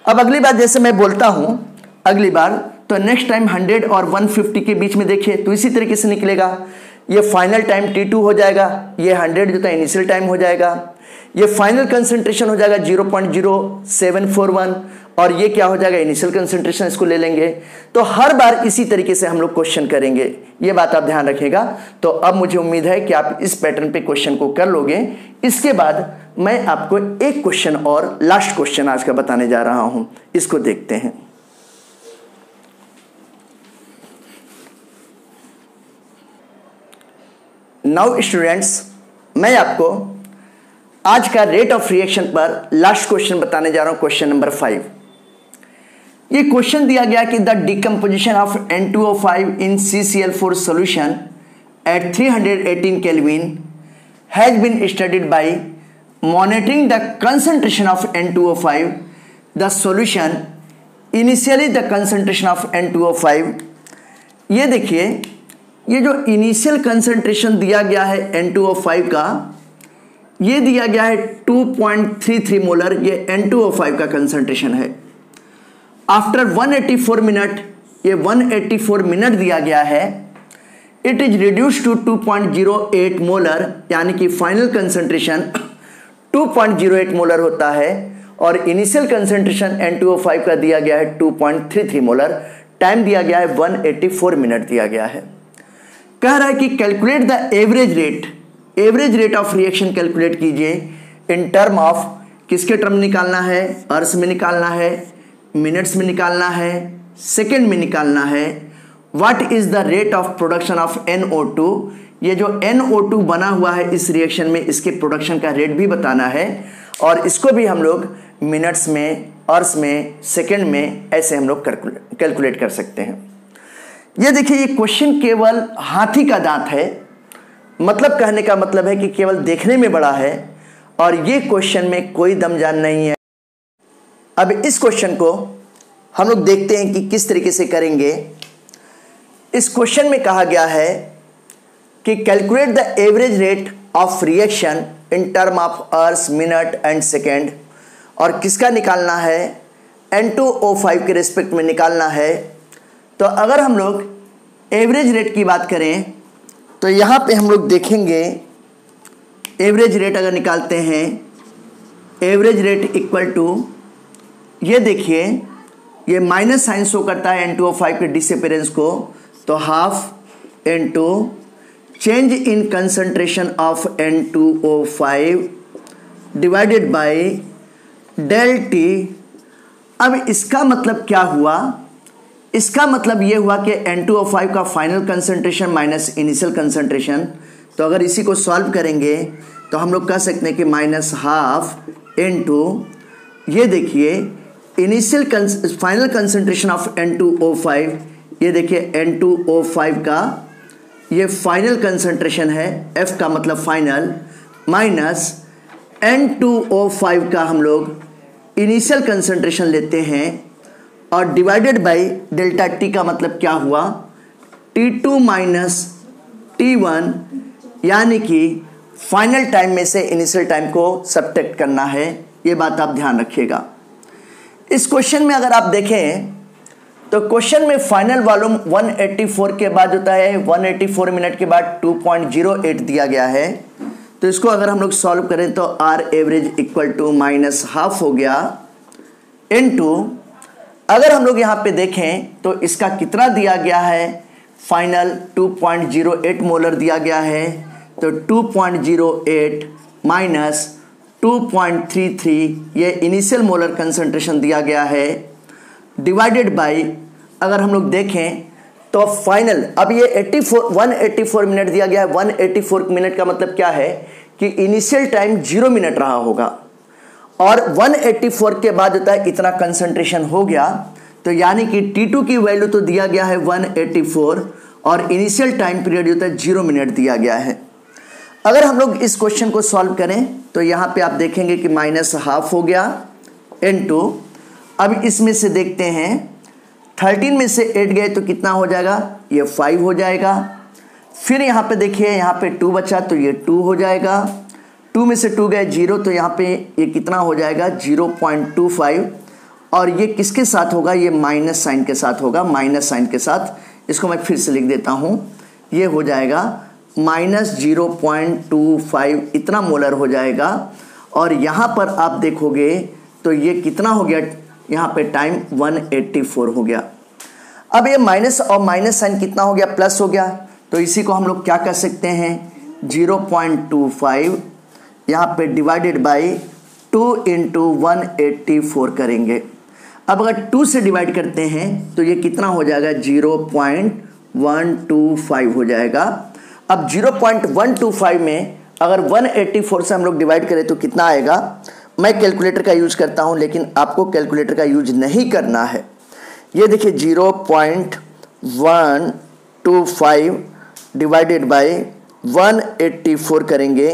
अब अगली बार जैसे मैं बोलता हूँ, अगली बार तो नेक्स्ट टाइम 100 और 150 के बीच में देखिए तो इसी तरीके से निकलेगा। ये फाइनल टाइम T2 हो जाएगा, ये 100 जो था इनिशियल टाइम हो जाएगा, ये फाइनल कंसंट्रेशन हो जाएगा 0.0741 और ये क्या हो जाएगा, इनिशियल कंसंट्रेशन, इसको ले लेंगे। तो हर बार इसी तरीके से हम लोग क्वेश्चन करेंगे, ये बात आप ध्यान रखिएगा। तो अब मुझे उम्मीद है कि आप इस पैटर्न पे क्वेश्चन को कर लोगे। इसके बाद मैं आपको एक क्वेश्चन और लास्ट क्वेश्चन आज का बताने जा रहा हूं, इसको देखते हैं। नाउ स्टूडेंट्स, मैं आपको आज का रेट ऑफ रिएक्शन पर लास्ट क्वेश्चन बताने जा रहा हूं, क्वेश्चन नंबर 5। ये क्वेश्चन दिया गया कि the decomposition of N2O5 in CCl4 solution at 318 kelvin has been studied by monitoring the concentration of N2O5 the solution initially the concentration of N2O5। ये देखिए, ये जो इनिशियल कंसंट्रेशन दिया गया है N2O5 का, ये दिया गया है 2.33 मोलर, ये N2O5 का कंसंट्रेशन है। आफ्टर 184 मिनट, ये 184 मिनट दिया गया है, it is reduce to 2.08 molar, यानी कि फाइनल कंसंट्रेशन 2.08 मोलर होता है और इनिशियल कंसंट्रेशन N2O5 का दिया गया है 2.33 मोलर। टाइम दिया गया है 184 मिनट दिया गया है। कह रहा है कि calculate the average rate of reaction calculate कीजिए इन टर्म ऑफ, किसके टर्म निकालना है, अर्स में निकालना है, मिनट्स में निकालना है, सेकेंड में निकालना है। What is the rate of production of NO2, ये जो NO2 बना हुआ है इस रिएक्शन में, इसके प्रोडक्शन का रेट भी बताना है और इसको भी हम लोग मिनट्स में, अर्स में, सेकेंड में, ऐसे हम लोग कैलकुलेट कर सकते हैं। ये देखिए, ये क्वेश्चन केवल हाथी का दांत है, मतलब कहने का मतलब है कि केवल देखने में बड़ा है और ये क्वेश्चन में कोई दमजान नहीं है। अब इस क्वेश्चन को हम लोग देखते हैं कि किस तरीके से करेंगे। इस क्वेश्चन में कहा गया है कि calculate the average rate of reaction in term of hours, minute and second, और किसका निकालना है, N2O5 के रिस्पेक्ट में निकालना है। तो अगर हम लोग एवरेज रेट की बात करें तो यहाँ पे हम लोग देखेंगे, एवरेज रेट अगर निकालते हैं, एवरेज रेट इक्वल टू, ये देखिए, ये माइनस साइन शो करता है N2O5 के डिसअपीयरेंस को, तो half into change in concentration of N2O5 divided by del t. अब इसका मतलब क्या हुआ, इसका मतलब ये हुआ कि N2O5 का final concentration minus initial concentration. तो अगर इसी को सॉल्व करेंगे तो हम लोग कह सकते हैं कि माइनस हाफ इनटू, ये देखिए, initial final concentration of N2O5, ये देखिए N2O5 का ये फाइनल कंसंट्रेशन है, F का मतलब फाइनल, माइनस N2O5 का हम लोग इनिशियल कंसंट्रेशन लेते हैं और डिवाइडेड बाय डेल्टा टी का मतलब क्या हुआ, T2 माइनस T1, यानी कि फाइनल टाइम में से इनिशियल टाइम को सब्ट्रैक्ट करना है। ये बात आप ध्यान रखिएगा। इस क्वेश्चन में अगर आप देखें तो क्वेश्चन में फाइनल वॉल्यूम 184 के बाद होता है, 184 मिनट के बाद 2.08 दिया गया है। तो इसको अगर हम लोग सॉल्व करें तो r average equal to minus half हो गया इनटू, अगर हम लोग यहाँ पे देखें तो इसका कितना दिया गया है, फाइनल 2.08 मोलर दिया गया है। तो 2.08 माइनस 2.33, ये इनिशियल मोलर कंसंट्रेशन दिया गया है, डिवाइडेड बाय, अगर हम लोग देखें तो फाइनल, अब ये 184 मिनट दिया गया है। 184 मिनट का मतलब क्या है कि इनिशियल टाइम 0 मिनट रहा होगा और 184 के बाद होता है इतना कंसंट्रेशन हो गया। तो यानी कि T2 की वैल्यू तो दिया गया है 184 और इनिशियल टाइम पीरियड होता है 0 मिनट दिया गया है। अगर हम लोग इस क्वेश्चन को सॉल्व करें तो यहाँ पे आप देखेंगे कि माइनस हाफ हो गया इनटू, अब इसमें से देखते हैं 13 में से 8 गए तो कितना हो जाएगा, ये 5 हो जाएगा। फिर यहाँ पे देखिए, यहाँ पे 2 बचा तो ये 2 हो जाएगा। 2 में से 2 गए 0, तो यहाँ पे ये कितना हो जाएगा 0.25, और ये किसके साथ होगा, ये माइनस साइन के साथ होगा, माइनस साइन के साथ। इसको मैं फिर से लिख देता हूँ, ये हो जाएगा माइनस 0.25, इतना मोलर हो जाएगा। और यहाँ पर आप देखोगे तो ये कितना हो गया, यहाँ पे टाइम 184 हो गया। अब ये माइनस और माइनस साइन कितना हो गया, प्लस हो गया, तो इसी को हम लोग क्या कर सकते हैं 0.25 यहाँ पे डिवाइडेड बाई 2 इंटू 184 करेंगे। अब अगर 2 से डिवाइड करते हैं तो ये कितना हो जाएगा 0.125 हो जाएगा। अब 0.125 में अगर 184 से हम लोग डिवाइड करें तो कितना आएगा, मैं कैलकुलेटर का यूज करता हूं लेकिन आपको कैलकुलेटर का यूज नहीं करना है। ये देखिए 0.125 डिवाइडेड बाय 184 करेंगे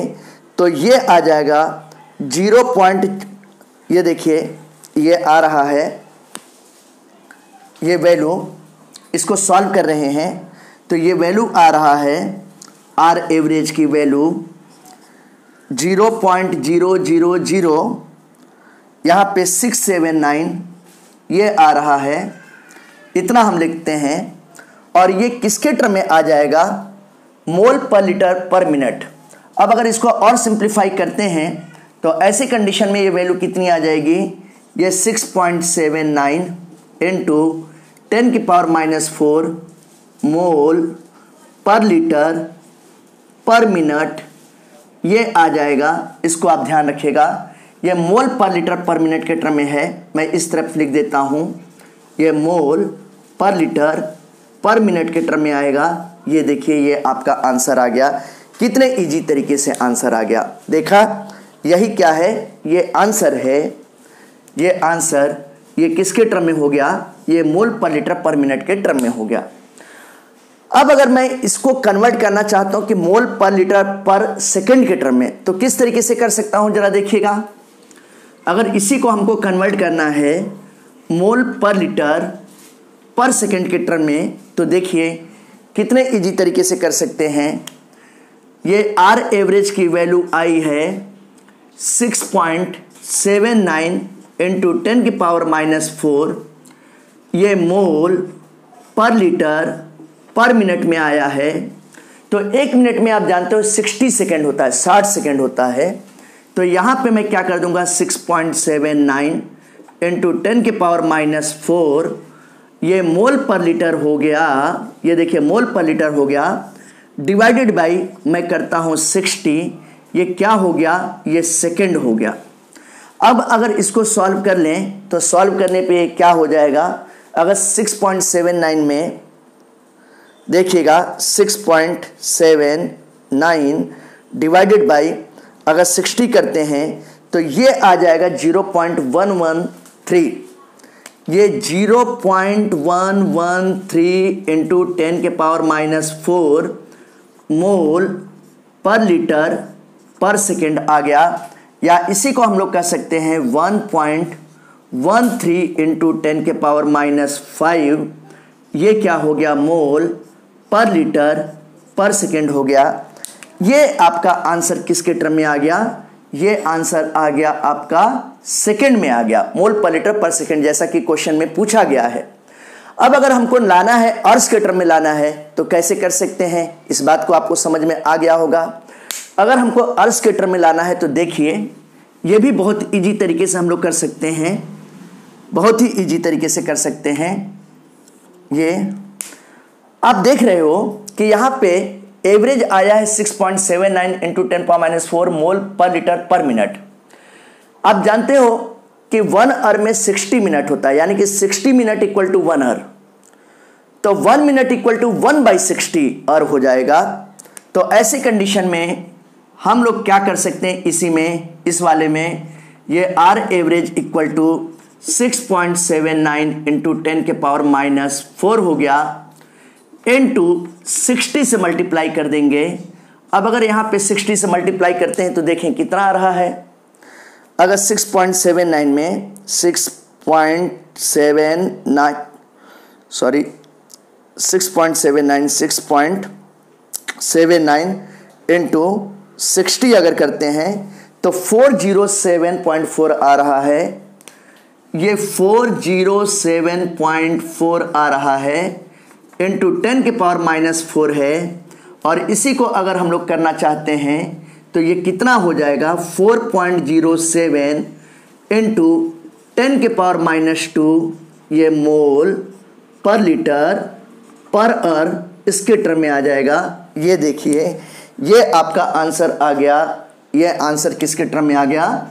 तो ये आ जाएगा ये देखिए ये आ रहा है, ये वैल्यू इसको सॉल्व कर रहे हैं तो ये वैल्यू आ रहा है आर एवरेज की वैल्यू 0.000 यहाँ पे 679 ये आ रहा है, इतना हम लिखते हैं। और ये किसके टर्म में आ जाएगा, मोल पर लीटर पर मिनट। अब अगर इसको और सिंप्लीफाई करते हैं तो ऐसी कंडीशन में ये वैल्यू कितनी आ जाएगी, ये 6.79 इंटू 10⁻⁻4 मोल पर लीटर पर मिनट ये आ जाएगा। इसको आप ध्यान रखिएगा, ये मोल पर लीटर पर मिनट के टर्म में है, मैं इस तरफ लिख देता हूँ, ये मोल पर लीटर पर मिनट के टर्म में आएगा। ये देखिए ये आपका आंसर आ गया, कितने इजी तरीके से आंसर आ गया, देखा। यही क्या है, ये आंसर है, ये आंसर ये किसके टर्म में हो गया, ये मोल पर लीटर पर मिनट के टर्म में हो गया। अब अगर मैं इसको कन्वर्ट करना चाहता हूं कि मोल पर लीटर पर सेकंड के टर्म में, तो किस तरीके से कर सकता हूं जरा देखिएगा। अगर इसी को हमको कन्वर्ट करना है मोल पर लीटर पर सेकंड के टर्म में तो देखिए कितने इजी तरीके से कर सकते हैं। ये आर एवरेज की वैल्यू आई है 6.79 इंटू 10⁻⁻4, ये मोल पर लीटर पर मिनट में आया है। तो एक मिनट में आप जानते हो 60 सेकेंड होता है, 60 सेकेंड होता है। तो यहाँ पे मैं क्या कर दूंगा 6.79 इंटू 10⁻⁻4, ये मोल पर लीटर हो गया, ये देखिए मोल पर लीटर हो गया, डिवाइडेड बाई मैं करता हूँ 60, ये क्या हो गया, ये सेकेंड हो गया। अब अगर इसको सॉल्व कर लें तो सॉल्व करने पे क्या हो जाएगा, अगर 6.79 में देखिएगा 6.79 डिवाइडेड बाई अगर 60 करते हैं तो ये आ जाएगा 0.113, ये 0.113 इंटू 10⁻⁻4 मोल पर लीटर पर सेकेंड आ गया। या इसी को हम लोग कह सकते हैं 1.13 इंटू 10⁻⁵, ये क्या हो गया, मोल पर लीटर पर सेकेंड हो गया। ये आपका आंसर किसके टर्म में आ गया, ये आंसर आ गया आपका सेकेंड में आ गया, मोल पर लीटर पर सेकेंड, जैसा कि क्वेश्चन में पूछा गया है। अब अगर हमको लाना है अर्स के टर्म में लाना है तो कैसे कर सकते हैं, इस बात को आपको समझ में आ गया होगा। अगर हमको अर्स के टर्म में लाना है तो देखिए ये भी बहुत इजी तरीके से हम लोग कर सकते हैं, बहुत ही इजी तरीके से कर सकते हैं। ये आप देख रहे हो कि यहाँ पे एवरेज आया है 6.79 इंटू 10⁻⁻4 मोल पर लीटर पर मिनट। आप जानते हो कि 1 आवर में 60 मिनट होता है, यानी कि 60 मिनट इक्वल टू 1 आवर, तो 1 मिनट इक्वल टू 1/60 आवर हो जाएगा। तो ऐसी कंडीशन में हम लोग क्या कर सकते हैं, इसी में इस वाले में ये r average equal to 6.79 into 10⁻⁻4 हो गया, इंटू 60 से मल्टीप्लाई कर देंगे। अब अगर यहाँ पे 60 से मल्टीप्लाई करते हैं तो देखें कितना आ रहा है। अगर 6.79 में 6.79 इंटू 60 अगर करते हैं तो 407.4 आ रहा है, ये 407.4 आ रहा है इंटू 10⁻⁻4 है। और इसी को अगर हम लोग करना चाहते हैं तो ये कितना हो जाएगा 4.07 इंटू 10⁻⁻², ये मोल पर लीटर पर आवर इसके टर्म में आ जाएगा। ये देखिए, ये आपका आंसर आ गया। ये आंसर किसके टर्म में आ गया?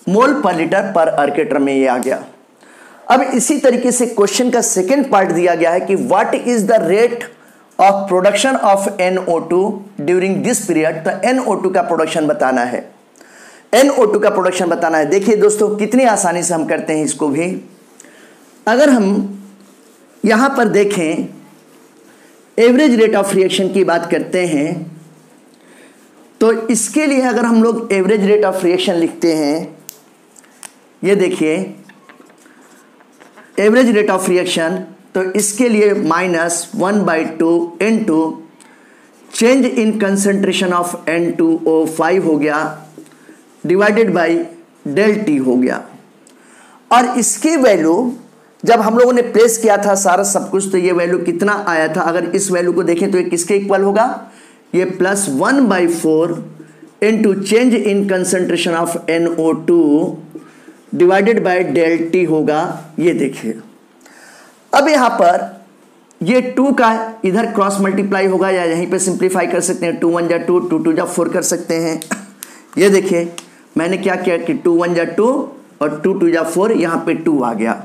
मोल पर लीटर पर आवर के टर्म में ये आ गया। अब इसी तरीके से क्वेश्चन का सेकंड पार्ट दिया गया है कि what is the rate of production of NO2 during this period. तो NO2 का प्रोडक्शन बताना है, NO2 का प्रोडक्शन बताना है। देखिए दोस्तों, कितनी आसानी से हम करते हैं इसको भी। अगर हम यहां पर देखें, एवरेज रेट ऑफ रिएक्शन की बात करते हैं, तो इसके लिए अगर हम लोग एवरेज रेट ऑफ रिएक्शन लिखते हैं, ये देखिए एवरेज रेट ऑफ रिएक्शन, तो इसके लिए -1/2 into change in concentration of N2O5 हो गया डिवाइडेड बाय ΔT हो गया। और इसकी वैल्यू जब हम लोगों ने प्लेस किया था सारा सब कुछ, तो ये वैल्यू कितना आया था? अगर इस वैल्यू को देखें तो ये किसके इक्वल होगा? ये +1/4 into change in concentration of NO2 divided bye ΔT होगा। ये देखिए, अब यहां पर ये 2 का इधर क्रॉस मल्टीप्लाई होगा, या यहीं पे सिंप्लीफाई कर सकते हैं। 2 1 जा 2, 2 2 जा 4 कर सकते हैं। ये देखिए मैंने क्या किया कि 2 1 जा 2 और 2 2 जा 4, यहां पे 2 आ गया।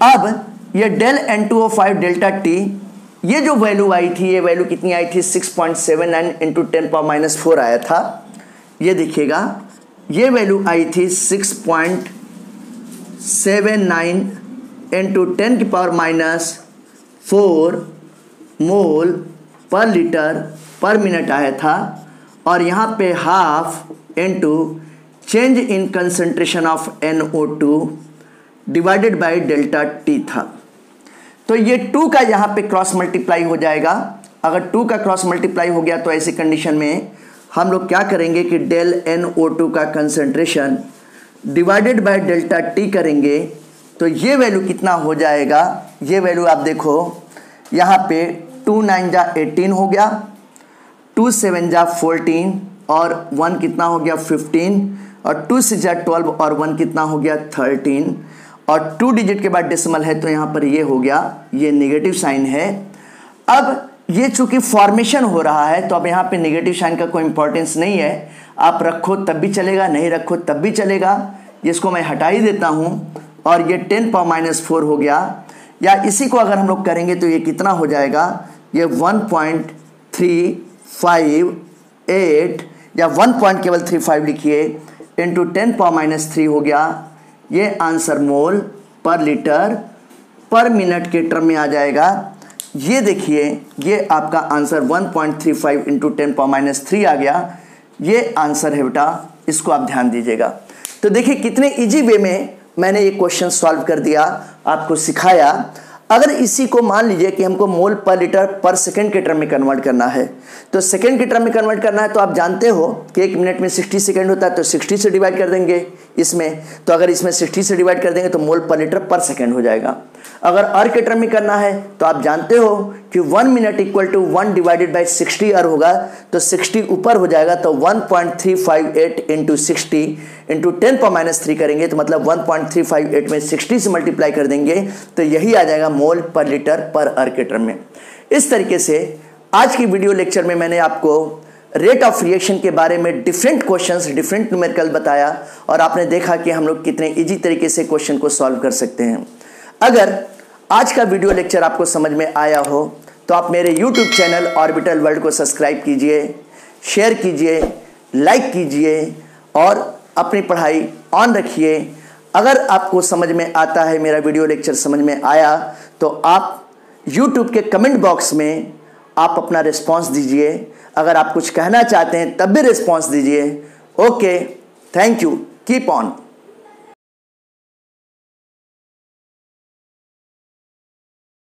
अब ये डेल N2O5 डेल्टा टी, ये जो वैल्यू आई थी, ये वैल्यू कितनी आई थी? 6.79 इंटू 10⁻⁻4 आया था। ये देखिएगा, ये वैल्यू आई थी 6.79 इंटू 10⁻⁻4 मोल पर लीटर पर मिनट आया था। और यहाँ पे half into change in concentration of NO2 divided bye ΔT था। तो ये 2 का यहाँ पे क्रॉस मल्टीप्लाई हो जाएगा। अगर 2 का क्रॉस मल्टीप्लाई हो गया तो ऐसी कंडीशन में हम लोग क्या करेंगे कि डेल NO2 का कंसंट्रेशन डिवाइडेड बाय ΔT करेंगे, तो ये वैल्यू कितना हो जाएगा? ये वैल्यू आप देखो, यहाँ पे 2 9 जा 18 हो गया, 2 7 जा 14 और 1 कितना हो गया? 15, और 2 6 जा 12 और 1 कितना हो गया? 13, और 2 डिजिट के बाद डेसिमल है तो यहाँ पर ये हो गया, ये नेगेटिव साइन है। अब ये चूंकि फॉर्मेशन हो रहा है तो अब यहाँ पे नेगेटिव साइन का कोई इंपॉर्टेंस नहीं है, आप रखो तब भी चलेगा, नहीं रखो तब भी चलेगा। इसको मैं हटा ही देता हूँ, और ये 10⁻⁻4 हो गया। या इसी को अगर हम लोग करेंगे तो ये कितना हो जाएगा? ये 1.358 या 1 पॉइंट केवल 35 लिखिए इंटू 10⁻⁻3 हो गया। ये आंसर मोल पर लीटर पर मिनट के टर्म में आ जाएगा। ये देखिए, ये आपका आंसर 1.35 इंटू 10⁻⁻3 आ गया। ये आंसर है बेटा, इसको आप ध्यान दीजिएगा। तो देखिए कितने इजी वे में मैंने ये क्वेश्चन सॉल्व कर दिया, आपको सिखाया। अगर इसी को मान लीजिए कि हमको मोल पर लीटर पर सेकंड के टर्म में कन्वर्ट करना है, तो सेकंड के टर्म में कन्वर्ट करना है तो आप जानते हो कि 1 मिनट में 60 सेकंड होता है, तो 60 से डिवाइड कर देंगे इसमें। तो अगर इसमें 60 से डिवाइड कर देंगे तो मोल पर लीटर पर सेकंड हो जाएगा। अगर आर के टर्म में करना है तो आप जानते हो कि 1 minute equal to 1 divided by 60 hour होगा, तो 60 ऊपर हो जाएगा, तो 1.358 इंटू 60 इंटू 10⁻³ करेंगे तो मतलब 1.358 में 60 से मल्टीप्लाई कर देंगे तो यही आ जाएगा मोल पर लीटर पर आर के टर्म में। इस तरीके से आज की वीडियो लेक्चर में मैंने आपको रेट ऑफ रिएक्शन के बारे में डिफरेंट क्वेश्चंस, डिफरेंट न्यूमेरिकल बताया, और आपने देखा कि हम लोग कितने इजी तरीके से क्वेश्चन को सॉल्व कर सकते हैं। अगर आज का वीडियो लेक्चर आपको समझ में आया हो तो आप मेरे YouTube चैनल ऑर्बिटल वर्ल्ड को सब्सक्राइब कीजिए, शेयर कीजिए, लाइक कीजिए और अपनी पढ़ाई ऑन रखिए। अगर आपको समझ में आता है, मेरा वीडियो लेक्चर समझ में आया, तो आप YouTube के कमेंट बॉक्स में आप अपना रिस्पांस दीजिए। अगर आप कुछ कहना चाहते हैं तब भी रिस्पांस दीजिए। Okay, thank you, keep on.